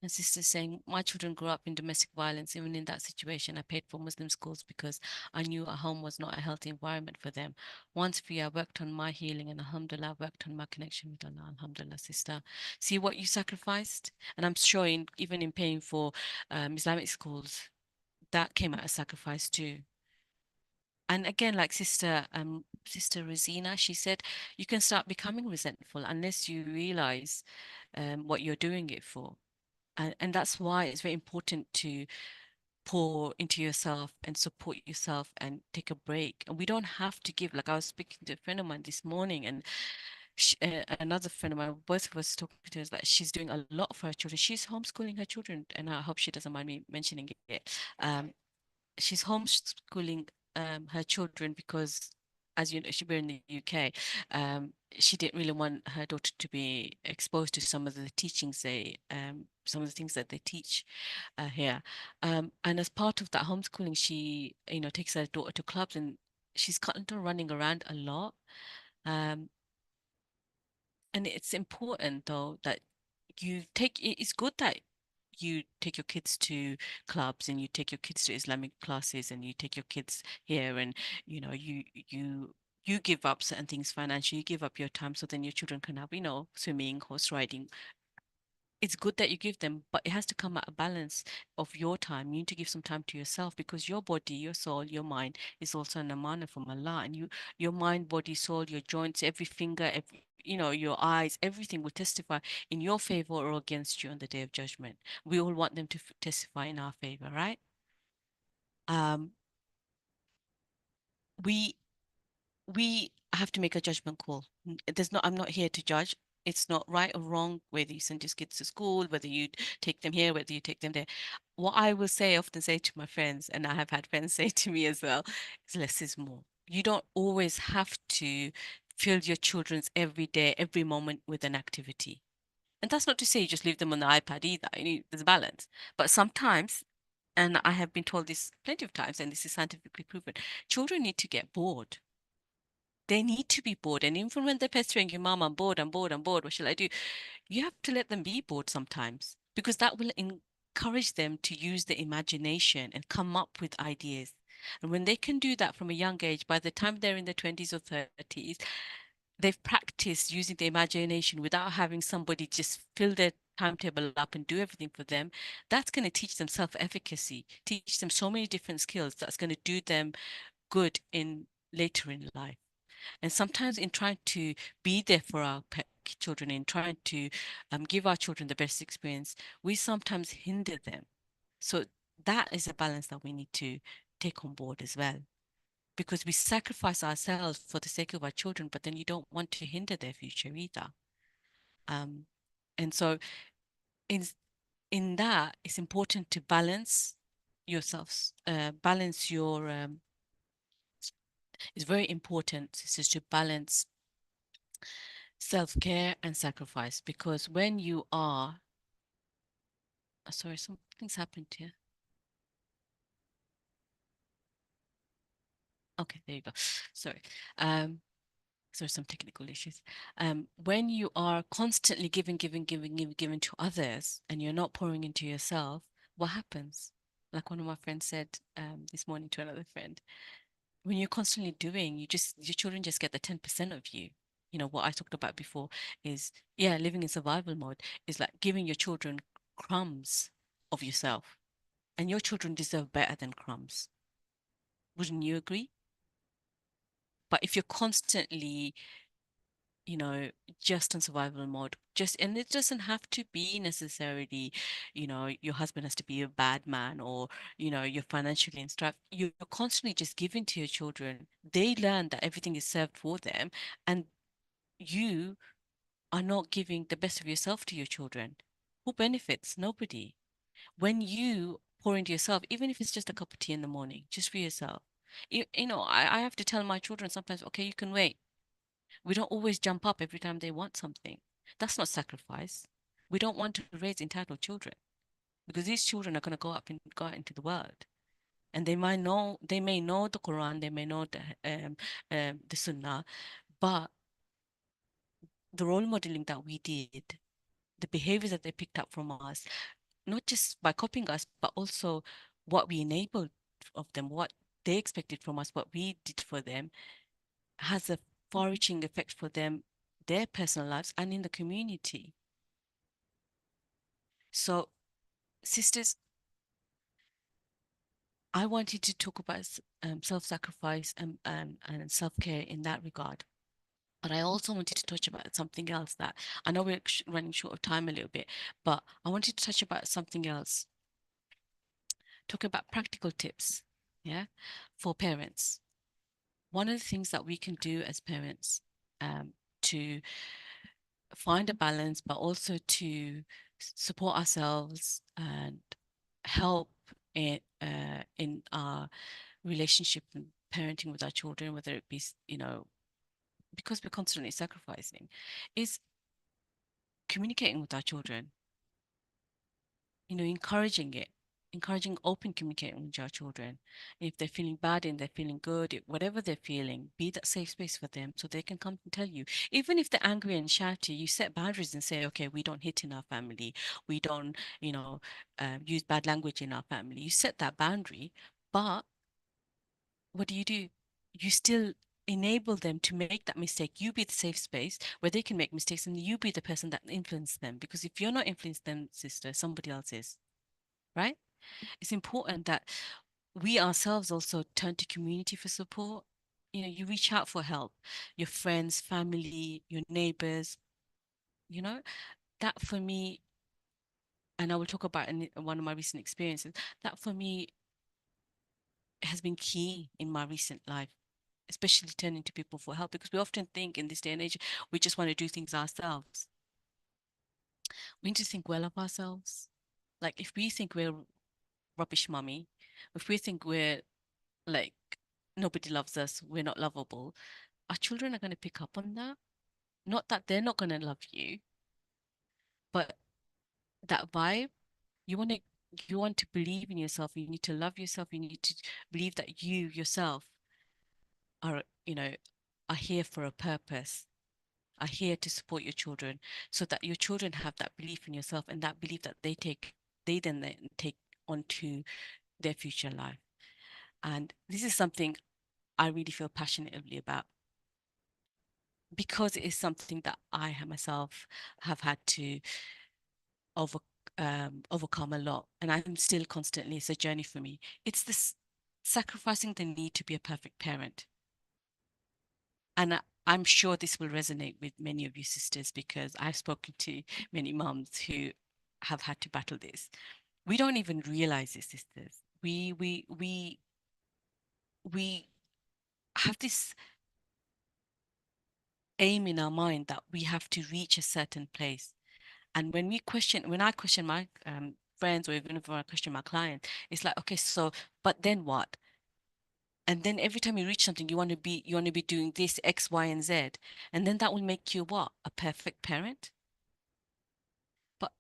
My sister saying, my children grew up in domestic violence. Even in that situation, I paid for Muslim schools because I knew at home was not a healthy environment for them. Once free, I worked on my healing and alhamdulillah, worked on my connection with Allah. Alhamdulillah, sister. See what you sacrificed? And I'm sure even in paying for Islamic schools, that came at a sacrifice too. And again, like Sister Rosina, she said, you can start becoming resentful unless you realize what you're doing it for. And that's why it's very important to pour into yourself and support yourself and take a break. And we don't have to give. Like I was speaking to a friend of mine this morning, and another friend of mine, both of us talking to us, like she's doing a lot for her children. She's homeschooling her children, and I hope she doesn't mind me mentioning it. She's homeschooling her children because, as you know, we're in the UK. She didn't really want her daughter to be exposed to some of the teachings some of the things that they teach here. And as part of that homeschooling, she, takes her daughter to clubs, and she's kind of running around a lot. Um, and it's important though that it's good that you take your kids to clubs and you take your kids to Islamic classes and you take your kids here, and you give up certain things financially, you give up your time so then your children can have, swimming, horse riding. It's good that you give them, but it has to come at a balance of your time. You need to give some time to yourself because your body, your soul, your mind is also an amana from Allah. And your mind, body, soul, your joints, every finger, your eyes, everything will testify in your favor or against you on the day of judgment. We all want them to testify in our favor, right? Um, we we have to make a judgment call. I'm not here to judge. It's not right or wrong whether you send your kids to school, whether you take them here, whether you take them there. What I will often say to my friends, and I have had friends say to me as well, is less is more. You don't always have to fill your children's every day, every moment with an activity. And that's not to say you just leave them on the iPad either. There's a balance. But sometimes, and I have been told this plenty of times, and this is scientifically proven, children need to get bored. They need to be bored. And even when they're pestering you, Mom, I'm bored, I'm bored, I'm bored, what shall I do? You have to let them be bored sometimes because that will encourage them to use their imagination and come up with ideas. And when they can do that from a young age, by the time they're in their 20s or 30s, they've practiced using the imagination without having somebody just fill their timetable up and do everything for them. That's going to teach them self-efficacy, teach them so many different skills that's going to do them good in later in life. And sometimes in trying to be there for our children, in trying to give our children the best experience, we sometimes hinder them. So that is a balance that we need to take on board as well. Because we sacrifice ourselves for the sake of our children, but then you don't want to hinder their future either. Um, and so in in that, it's important to balance yourselves, balance your It's very important, sisters, to balance self-care and sacrifice, because when you are, sorry, something's happened here. Okay, there you go. Sorry. So some technical issues. When you are constantly giving to others and you're not pouring into yourself, what happens? Like one of my friends said this morning to another friend, when you're constantly doing, your children just get the 10% of you. You know, what I talked about before is, yeah, living in survival mode is like giving your children crumbs of yourself. And your children deserve better than crumbs. Wouldn't you agree? But if you're constantly, you know, just on survival mode, and it doesn't have to be necessarily, your husband has to be a bad man, or, you're financially strapped. You're constantly just giving to your children. They learn that everything is served for them, and you are not giving the best of yourself to your children. Who benefits? Nobody. When you pour into yourself, even if it's just a cup of tea in the morning, just for yourself. I have to tell my children sometimes, okay, you can wait. We don't always jump up every time they want something. That's not sacrifice. We don't want to raise entitled children, because these children are going to go out into the world, and they may know the Quran, they may know the Sunnah, but the role modeling that we did, the behaviors that they picked up from us, not just by copying us, but also what we enabled of them, what they expected from us, what we did for them, has a far-reaching effect for them, their personal lives, and in the community. So, sisters, I wanted to talk about self-sacrifice and self-care in that regard. But I also wanted to touch about something else that I know we're running short of time a little bit, but I wanted to touch about something else, talking about practical tips, yeah, for parents. One of the things that we can do as parents to find a balance, but also to support ourselves and help in our relationship and parenting with our children, whether it be, because we're constantly sacrificing, is communicating with our children, encouraging it, encouraging open communicating with our children. If they're feeling bad and they're feeling good, whatever they're feeling, be that safe space for them so they can come and tell you. Even if they're angry and shouty, you set boundaries and say, okay, we don't hit in our family. We don't, use bad language in our family. You set that boundary, but what do? You still enable them to make that mistake. You be the safe space where they can make mistakes, and you be the person that influences them. Because if you're not influencing them, sister, somebody else is, right? It's important that we ourselves also turn to community for support. You reach out for help, your friends, family, your neighbors, you know, that for me, and I will talk about in one of my recent experiences, that for me has been key in my recent life, especially turning to people for help, because we often think in this day and age, we just want to do things ourselves. We need to think well of ourselves. Like if we think we're rubbish mummy, if we think we're like nobody loves us, we're not lovable, our children are going to pick up on that. Not that they're not going to love you, but that vibe, you want to you want to believe in yourself, you need to love yourself, you need to believe that you yourself are, are here for a purpose, are here to support your children, so that your children have that belief in yourself, and that belief that they then take onto their future life. And this is something I really feel passionately about, because it is something that I myself have had to over overcome a lot, and I'm still constantly, it's a journey for me. It's this sacrificing the need to be a perfect parent. And I'm sure this will resonate with many of you sisters, because I've spoken to many moms who have had to battle this. We don't even realize this, sisters. We have this aim in our mind that we have to reach a certain place. And when I question my friends, or even if I question my client, it's like, okay, so, but then what? And then every time you reach something, you want to be doing this X, Y, and Z. And then that will make you what? A perfect parent? But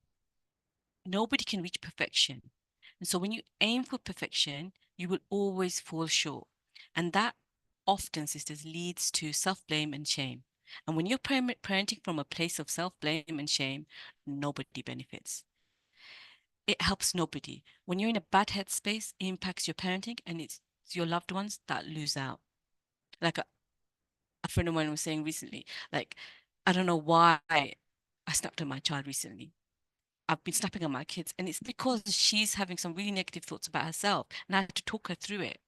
nobody can reach perfection. And so when you aim for perfection, you will always fall short. And that often, sisters, leads to self-blame and shame. And when you're parenting from a place of self-blame and shame, nobody benefits. It helps nobody. When you're in a bad headspace, it impacts your parenting, and it's your loved ones that lose out. Like a friend of mine was saying recently, like, I don't know why I snapped at my child recently. I've been snapping at my kids, and it's because she's having some really negative thoughts about herself, and I had to talk her through it.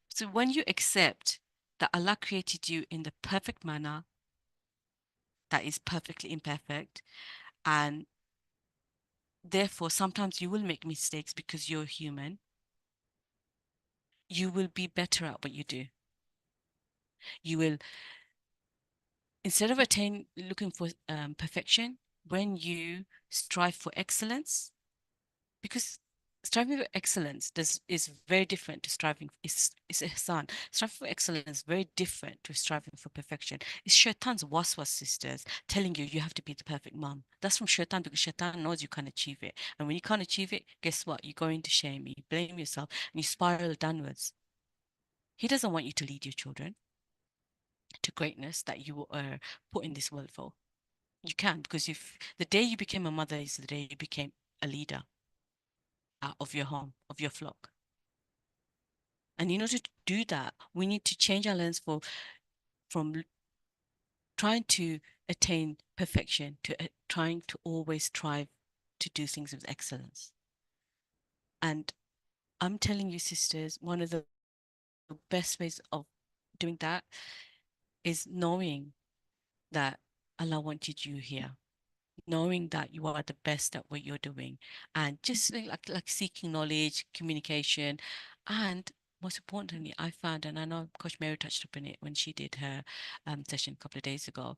So when you accept that Allah created you in the perfect manner, that is perfectly imperfect, and therefore sometimes you will make mistakes because you're human, you will be better at what you do. You will, instead of looking for perfection, when you strive for excellence, because striving for excellence is very different to striving is ihsan. Striving for excellence is very different to striving for perfection. It's shaitan's waswas, sisters, telling you you have to be the perfect mom. That's from shaitan, because shaitan knows you can't achieve it. And when you can't achieve it, guess what? You go into shame, you blame yourself, and you spiral downwards. He doesn't want you to lead your children to greatness that you are put in this world for. You can, because if the day you became a mother is the day you became a leader of your home, of your flock. And in order to do that, we need to change our lens from trying to attain perfection to trying to always strive to do things with excellence. And I'm telling you, sisters, one of the best ways of doing that is knowing that Allah wanted you here, knowing that you are the best at what you're doing, and just like seeking knowledge, communication, and most importantly, I found, and I know Coach Mary touched upon it when she did her session a couple of days ago,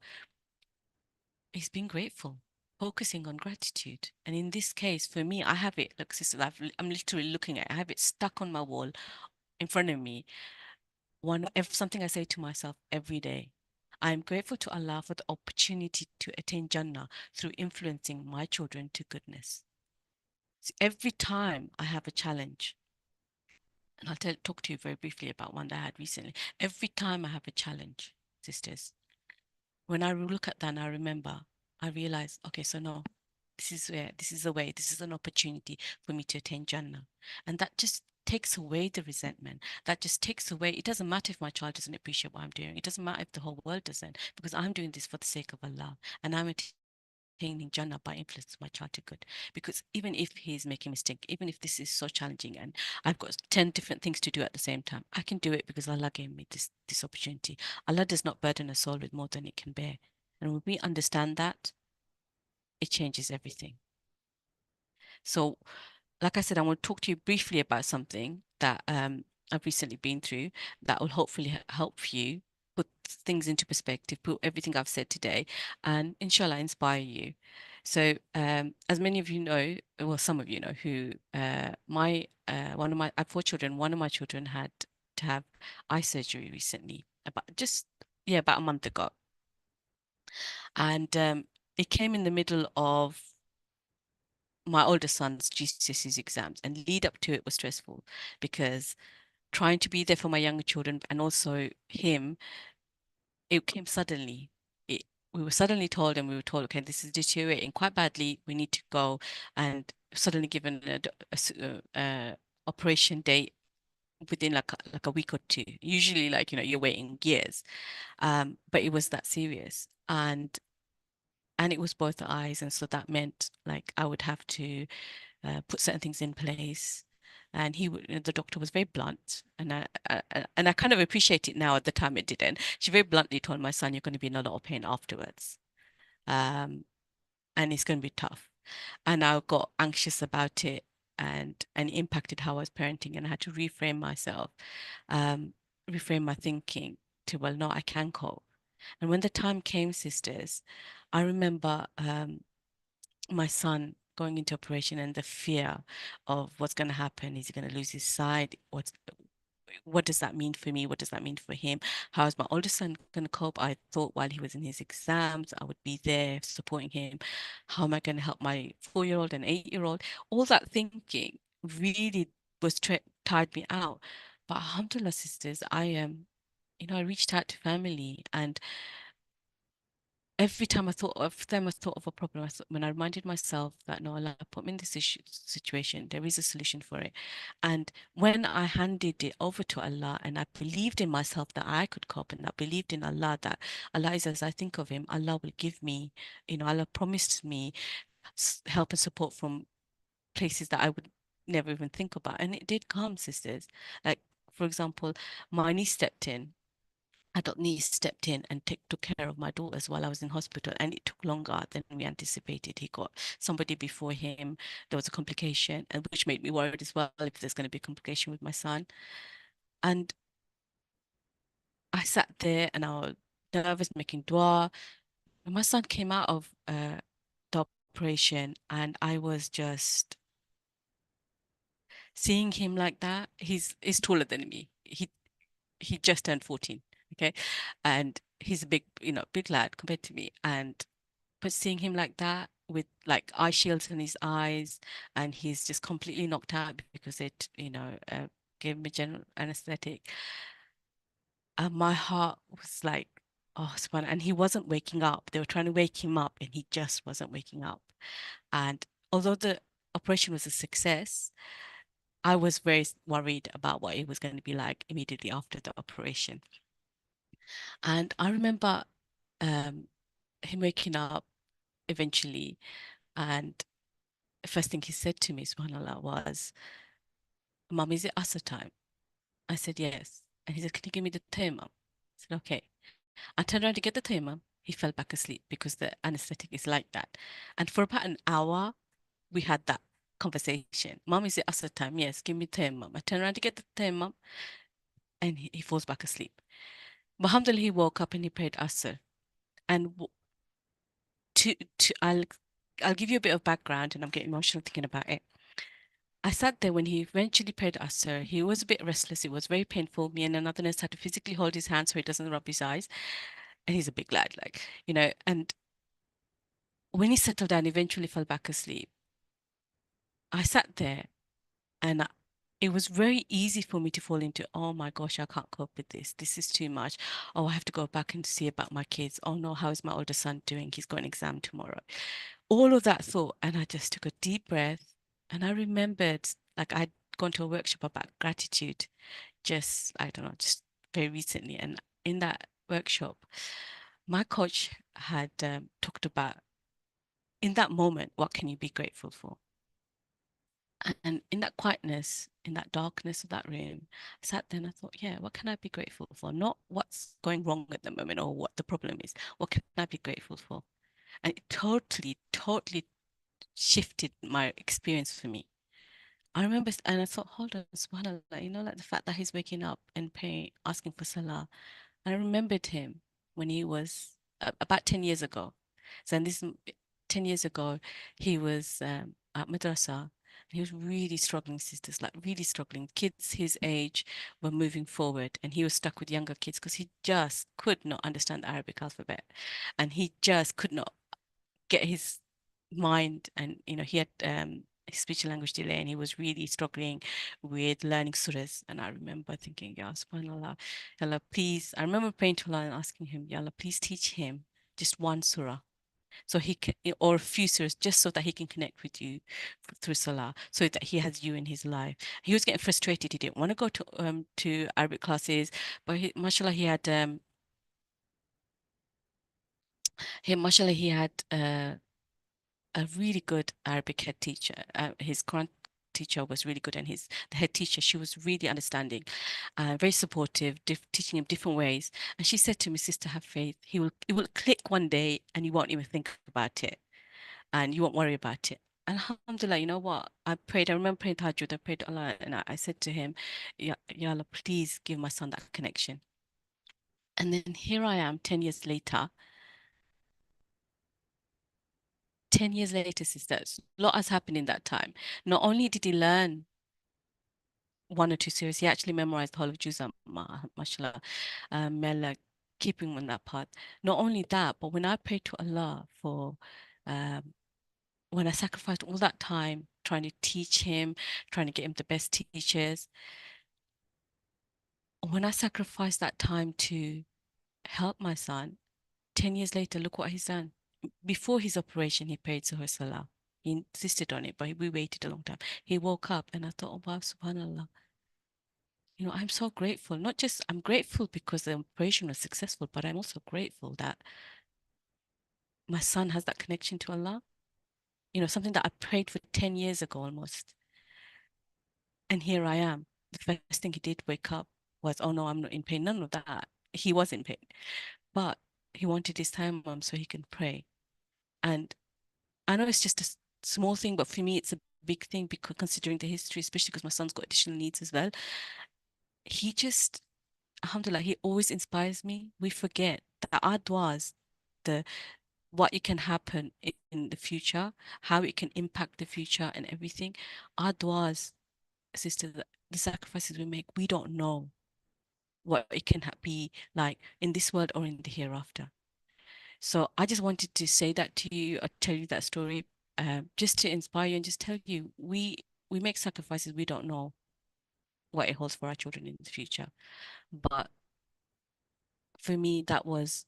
is being grateful, focusing on gratitude. And in this case, for me, I have it. Look, sister, I'm literally looking at it. I have it stuck on my wall in front of me. Something I say to myself every day. I am grateful to Allah for the opportunity to attain Jannah through influencing my children to goodness. So every time I have a challenge, and talk to you very briefly about one that I had recently. Every time I have a challenge, sisters, when I look at that and I remember, I realize, okay, so no, this is a way, this is an opportunity for me to attain Jannah. And that just takes away the resentment. That just takes away, it doesn't matter if my child doesn't appreciate what I'm doing. It doesn't matter if the whole world doesn't, because I'm doing this for the sake of Allah. And I'm attaining Jannah by influencing my child to good. Because even if he's making a mistake, even if this is so challenging and I've got 10 different things to do at the same time, I can do it because Allah gave me this opportunity. Allah does not burden a soul with more than it can bear. And when we understand that, it changes everything. So, like I said, I want to talk to you briefly about something that I've recently been through that will hopefully help you put things into perspective, put everything I've said today, and inshallah inspire you. So, as many of you know, well, some of you know, who I have 4 children. One of my children had to have eye surgery recently, about a month ago, and it came in the middle of my older son's GCSEs exams, and lead up to it was stressful because trying to be there for my younger children and also him, it came suddenly. We were suddenly told, and we were told, okay, this is deteriorating quite badly. We need to go, and suddenly given a operation date within like a week or two. Usually, like, you're waiting years. But it was that serious, and it was both eyes, and so that meant like I would have to put certain things in place. And the doctor was very blunt, and I kind of appreciate it now. At the time, it didn't. She very bluntly told my son, "You're going to be in a lot of pain afterwards, um, and it's going to be tough." And I got anxious about it, and it impacted how I was parenting, and I had to reframe myself, reframe my thinking to, well, no, I can cope. And when the time came, sisters, I remember my son going into operation and the fear of what's going to happen. Is he going to lose his sight? what does that mean for me? What does that mean for him? How is my older son going to cope? I thought while he was in his exams, I would be there supporting him. How am I going to help my 4-year-old and 8-year-old? All that thinking really was tired me out. But alhamdulillah, sisters, I reached out to family, and every time I thought of them, I thought of a problem. When I reminded myself that no, Allah put me in this situation, there is a solution for it. And when I handed it over to Allah and I believed in myself that I could cope, and I believed in Allah that Allah is as I think of Him, Allah will give me, Allah promised me help and support from places that I would never even think about. And it did come, sisters. Like, for example, my niece stepped in. Adult niece stepped in and took care of my daughters while I was in hospital, and it took longer than we anticipated. He got somebody before him. There was a complication, and which made me worried as well if there's going to be a complication with my son. And I sat there and I was nervous, making dua. And my son came out of the operation, and I was just seeing him like that. He's taller than me. He just turned 14, okay, and he's a big lad compared to me. And but seeing him like that with like eye shields in his eyes, and he's just completely knocked out because it gave him a general anesthetic, and my heart was like, oh, and he wasn't waking up. They were trying to wake him up, and he just wasn't waking up. And although the operation was a success, I was very worried about what it was going to be like immediately after the operation. And I remember um, him waking up eventually, and the first thing he said to me, subhanAllah, was, Mum, is it Asr time? I said, yes. And he said, can you give me the tayammum? I said, okay. I turned around to get the tayammum. He fell back asleep because the anesthetic is like that. And for about an hour, we had that conversation. Mum, is it Asr time? Yes, give me tayammum. I turned around to get the tayammum, and he falls back asleep. But alhamdulillah, he woke up and he prayed Asr. And to I'll give you a bit of background, and I'm getting emotional thinking about it. I sat there when he eventually prayed Asr. He was a bit restless. It was very painful. Me and another nurse had to physically hold his hand so he doesn't rub his eyes. And he's a big lad, and when he settled down, eventually fell back asleep. I sat there, and it was very easy for me to fall into, oh my gosh, I can't cope with this. This is too much. Oh, I have to go back and see about my kids. Oh no, how is my older son doing? He's got an exam tomorrow. All of that thought. And I just took a deep breath, and I remembered, like, I'd gone to a workshop about gratitude just, I don't know, just very recently. And in that workshop, my coach had talked about, in that moment, what can you be grateful for? And in that quietness, in that darkness of that room, I sat there and I thought, yeah, what can I be grateful for? Not what's going wrong at the moment or what the problem is. What can I be grateful for? And it totally, totally shifted my experience for me. I remember, and I thought, hold on, subhanAllah, like the fact that he's waking up and praying, asking for salah. I remembered him when he was about 10 years ago. So, and this 10 years ago, he was at madrasa, and he was really struggling, sisters, like really struggling. Kids his age were moving forward, and he was stuck with younger kids because he just could not understand the Arabic alphabet, and he just could not get his mind. And he had speech and language delay, and he was really struggling with learning surahs. And I remember thinking, Ya subhanallah, Ya Allah, please. I remember praying to Allah and asking him, Ya Allah, please teach him just one surah, so he can, or a few surahs, just so that he can connect with you through salah, so that he has you in his life. He was getting frustrated. He didn't want to go to Arabic classes, but mashallah, he had a really good Arabic head teacher. His current teacher was really good, and the head teacher, she was really understanding, very supportive, teaching him different ways. And she said to me, sister, have faith. It will click one day, and you won't even think about it, and you won't worry about it. And alhamdulillah, you know what? I remember praying Tahajjud, I prayed to Allah, and I said to him, Ya Allah, please give my son that connection. And then here I am 10 years later. 10 years later, sisters, a lot has happened in that time. Not only did he learn 1 or 2 series. He actually memorized the whole of Juzam, mashallah. May Allah keep him on that path. Not only that, but when I prayed to Allah for, when I sacrificed all that time trying to teach him, trying to get him the best teachers, when I sacrificed that time to help my son, 10 years later, look what he's done. Before his operation, he prayed Zuhr Salah. He insisted on it, but we waited a long time. He woke up and I thought, oh, wow, subhanAllah. You know, I'm so grateful. Not just, I'm grateful because the operation was successful, but I'm also grateful that my son has that connection to Allah. You know, something that I prayed for 10 years ago almost. And here I am. The first thing he did wake up was, oh no, I'm not in pain. None of that. He was in pain. But he wanted his time, mom, so he can pray. And I know it's just a small thing, but for me, it's a big thing because considering the history, especially because my son's got additional needs as well. He just, alhamdulillah, he always inspires me. We forget that our du'as, the what it can happen in the future, how it can impact the future and everything. Our du'as, sister, the sacrifices we make, we don't know what it can be like in this world or in the hereafter. So I just wanted to say that to you, or tell you that story, just to inspire you and just tell you we make sacrifices, we don't know what it holds for our children in the future. But for me, that was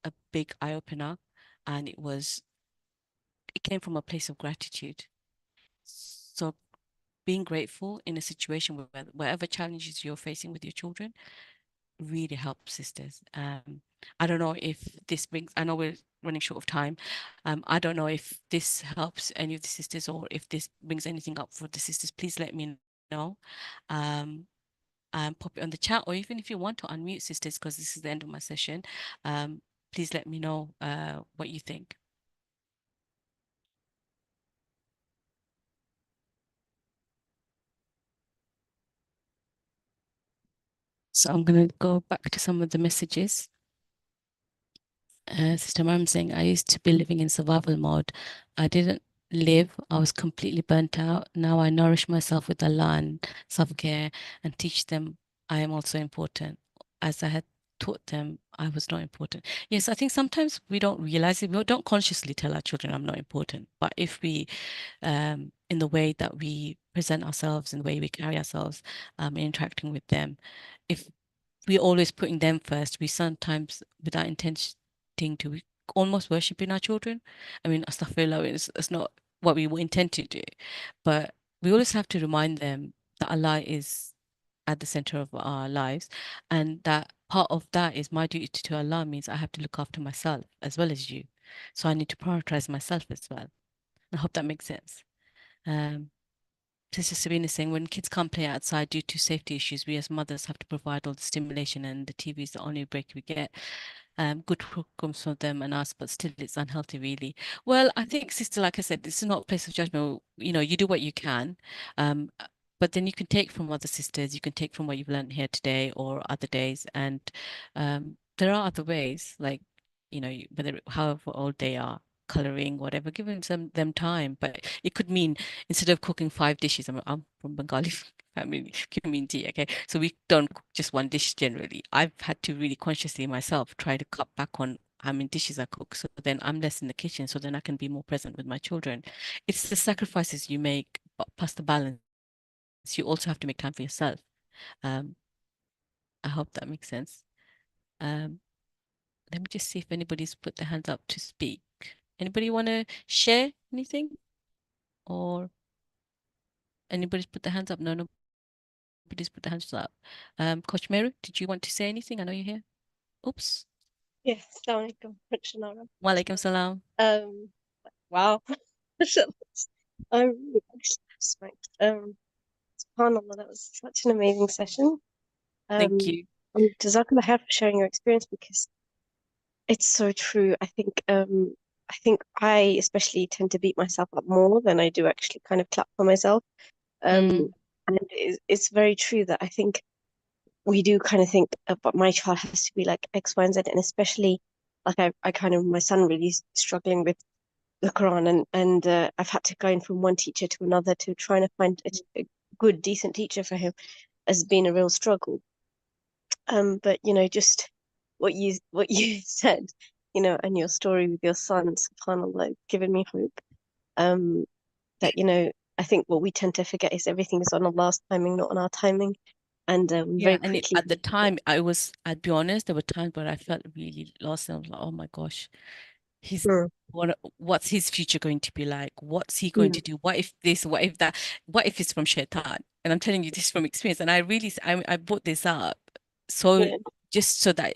a big eye opener, and it came from a place of gratitude. So being grateful in a situation where whatever challenges you're facing with your children really helps, sisters. I don't know if this brings, I know we're running short of time. I don't know if this helps any of the sisters or if this brings anything up for the sisters. Please let me know. Pop it on the chat, or even if you want to unmute, sisters, because this is the end of my session. Please let me know what you think. So I'm going to go back to some of the messages. Sister Maram saying, I used to be living in survival mode. I didn't live, I was completely burnt out. Now I nourish myself with Allah and self-care and teach them I am also important. As I had taught them, I was not important. Yes, I think sometimes we don't realize it. We don't consciously tell our children I'm not important. But if we, in the way that we present ourselves, in the way we carry ourselves, interacting with them, if we're always putting them first, we sometimes, without intention to, we almost worshiping our children. I mean, astaghfirullah, it's not what we intend to do, but we always have to remind them that Allah is at the center of our lives, and that part of that is my duty to Allah means I have to look after myself as well as you. So I need to prioritize myself as well. I hope that makes sense. Sister Sabina is saying, when kids can't play outside due to safety issues, we as mothers have to provide all the stimulation, and the TV is the only break we get. Good programs for them and us, but still it's unhealthy, really. Well, I think, sister, like I said, this is not a place of judgment. You know, you do what you can. But then you can take from other sisters, you can take from what you've learned here today or other days. And there are other ways, like, you know, whether however old they are, coloring, whatever, giving them time. But it could mean instead of cooking 5 dishes, I'm from Bengali family community, okay, so we don't cook just one dish generally. I've had to really consciously myself try to cut back on how many dishes I cook, so then I'm less in the kitchen, so then I can be more present with my children. It's the sacrifices you make, but plus the balance. You also have to make time for yourself. um I hope that makes sense. um Let me just see if anybody's put their hands up to speak. Anybody want to share anything, or anybody's put their hands up? No, nobody's put their hands up. Coach Meru, did you want to say anything? I know you're here. Oops. Yes, Assalamu alaikum, Rockshonara. Walaikum salam. Wow. I'm really smoked. SubhanAllah, that was such an amazing session. Thank you. Jazakallah khair for sharing your experience, because it's so true. I think I especially tend to beat myself up more than I do actually kind of clap for myself. And it's very true that I think we do kind of think, but my child has to be like X, Y, and Z, and especially like I kind of, my son really is struggling with the Quran, and I've had to go in from one teacher to another to try and find a good, decent teacher for him has been a real struggle. But just what you said, and your story with your son, subhanAllah, given me hope. That I think what we tend to forget is everything is on Allah's timing, not on our timing. And we Yeah, very and quickly at the time, I'd be honest, there were times where I felt really lost and I was like, oh my gosh, he's Mm, what's his future going to be like? What's he going mm, to do? What if this? What if that? What if it's from Shaitan? And I'm telling you this from experience. And I brought this up so yeah. just so that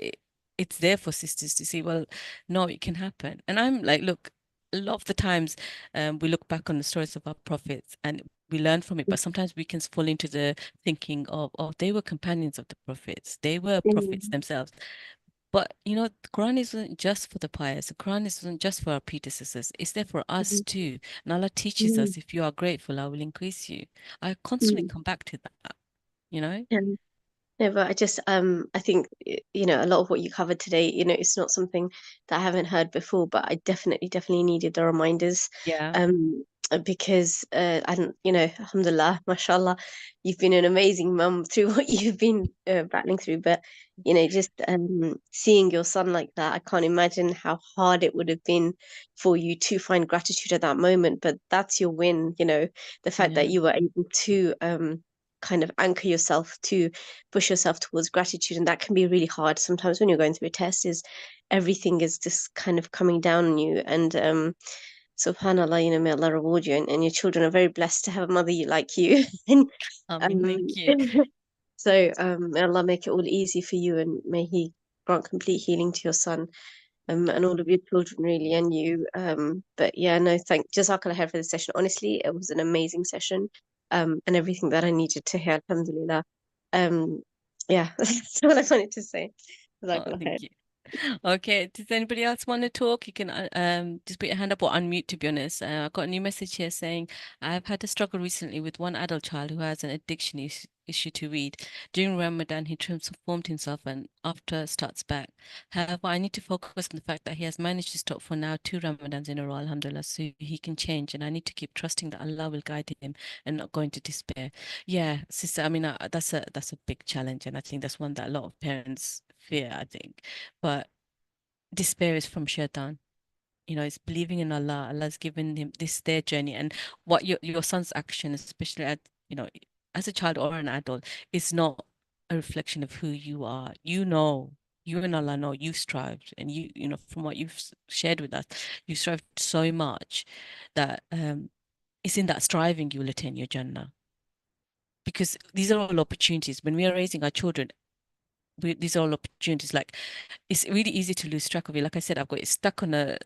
it's there for sisters to see, well, no, it can happen. And I'm like, look, a lot of the times we look back on the stories of our prophets and we learn from it, but sometimes we can fall into the thinking of, oh, they were companions of the prophets. They were prophets Mm, themselves. But the Quran isn't just for the pious. The Quran isn't just for our predecessors. It's there for us mm, too. And Allah teaches mm, us, if you are grateful, I will increase you. I constantly mm. come back to that, you know? Yeah. No, but I just I think a lot of what you covered today, it's not something that I haven't heard before, but I definitely needed the reminders. Yeah. Because I don't, alhamdulillah, mashallah, you've been an amazing mum through what you've been battling through. But just seeing your son like that, I can't imagine how hard it would have been for you to find gratitude at that moment. But that's your win, the fact Yeah. that you were able to kind of anchor yourself, to push yourself towards gratitude. And that can be really hard sometimes when you're going through a test, is everything is just kind of coming down on you. And subhanallah, may Allah reward you, and your children are very blessed to have a mother like you. And I mean, um thank you. so may Allah make it all easy for you, and may He grant complete healing to your son, and all of your children, really, and you. But yeah, no, Jazakallah khair for the session. Honestly, it was an amazing session, and everything that I needed to hear, alhamdulillah. Um, yeah, that's all I wanted to say. Oh, Jazakallah khair. thank you. Okay, does anybody else want to talk? You can just put your hand up or unmute, to be honest. I've got a new message here saying, I've had a struggle recently with one adult child who has an addiction issue to weed. During Ramadan, he transformed himself and after starts back. However, I need to focus on the fact that he has managed to stop for now 2 Ramadans in a row, alhamdulillah, so he can change. And I need to keep trusting that Allah will guide him and not go into despair. Yeah, sister, I mean, that's a big challenge. And I think that's one that a lot of parents fear, I think. But despair is from shaitan. It's believing in Allah. Allah's given him this their journey, and what your son's action, especially as a child or an adult, is not a reflection of who you are. You and Allah know you strived, and from what you've shared with us, you strived so much that it's in that striving you will attain your Jannah. Because these are all opportunities. When we are raising our children, these are all opportunities. Like, it's really easy to lose track of it. Like I said, I've got it stuck on a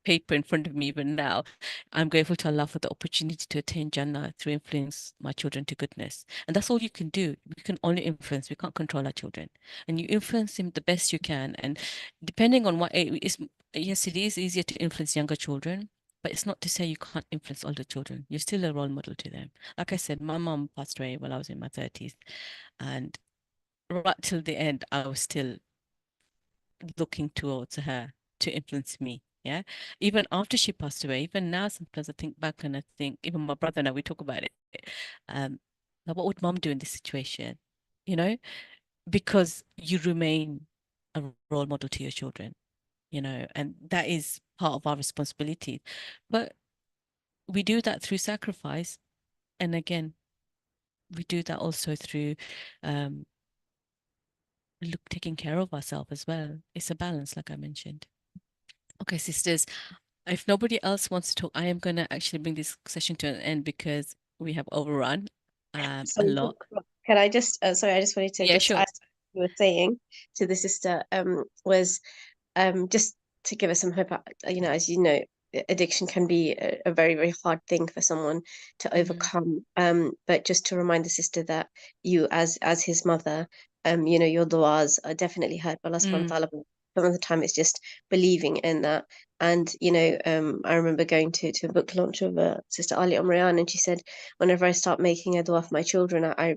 paper in front of me even now. I'm grateful to Allah for the opportunity to attain Jannah through influence my children to goodness. And that's all you can do. We can only influence. We can't control our children. And you influence them the best you can. And depending on what age, yes, it is easier to influence younger children. But it's not to say you can't influence older children. You're still a role model to them. Like I said, my mom passed away while I was in my 30s. And right till the end, I was still looking towards her to influence me. Yeah. Even after she passed away, even now, sometimes I think back and I think, even my brother and I, we talk about it. Um, like, what would mom do in this situation? You know, because you remain a role model to your children, and that is part of our responsibility. But we do that through sacrifice. And again, we do that also through um, taking care of ourselves as well. It's a balance, like I mentioned. Okay, sisters, if nobody else wants to talk, I am going to actually bring this session to an end because we have overrun So a lot. can I just sorry, I just wanted to Yeah, just sure. add what you were saying to the sister, was just to give us some hope. As you know, addiction can be a very, very hard thing for someone to Hmm. overcome. But just to remind the sister that you, as his mother, your du'as are definitely heard by Allah subhanahu wa Mm. ta'ala. But some of the time it's just believing in that. And I remember going to a book launch of Sister Ali Omrian, and she said, whenever I start making a dua for my children, I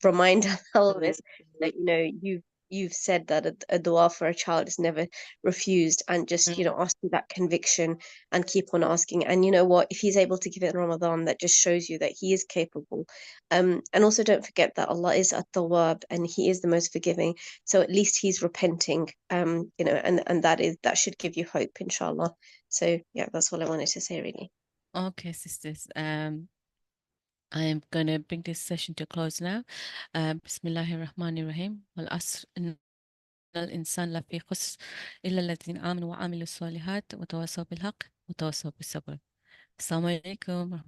remind her always that you you've said that a dua for a child is never refused, and just, Mm. asking that conviction and keep on asking. And you know what? If he's able to give it in Ramadan, that just shows you that he is capable. And also don't forget that Allah is at-Tawwab and He is the most forgiving. So at least he's repenting. And that should give you hope, inshallah. So yeah, that's all I wanted to say, really. Okay, sisters. I am gonna bring this session to a close now. Bismillahir Rahmanir Rahim. Wal asr إن الإنسان لفي خسر إلا الذين آمنوا وعملوا الصالحات وتواصوا بالحق وتواصوا بالصبر. السلام عليكم ورحمة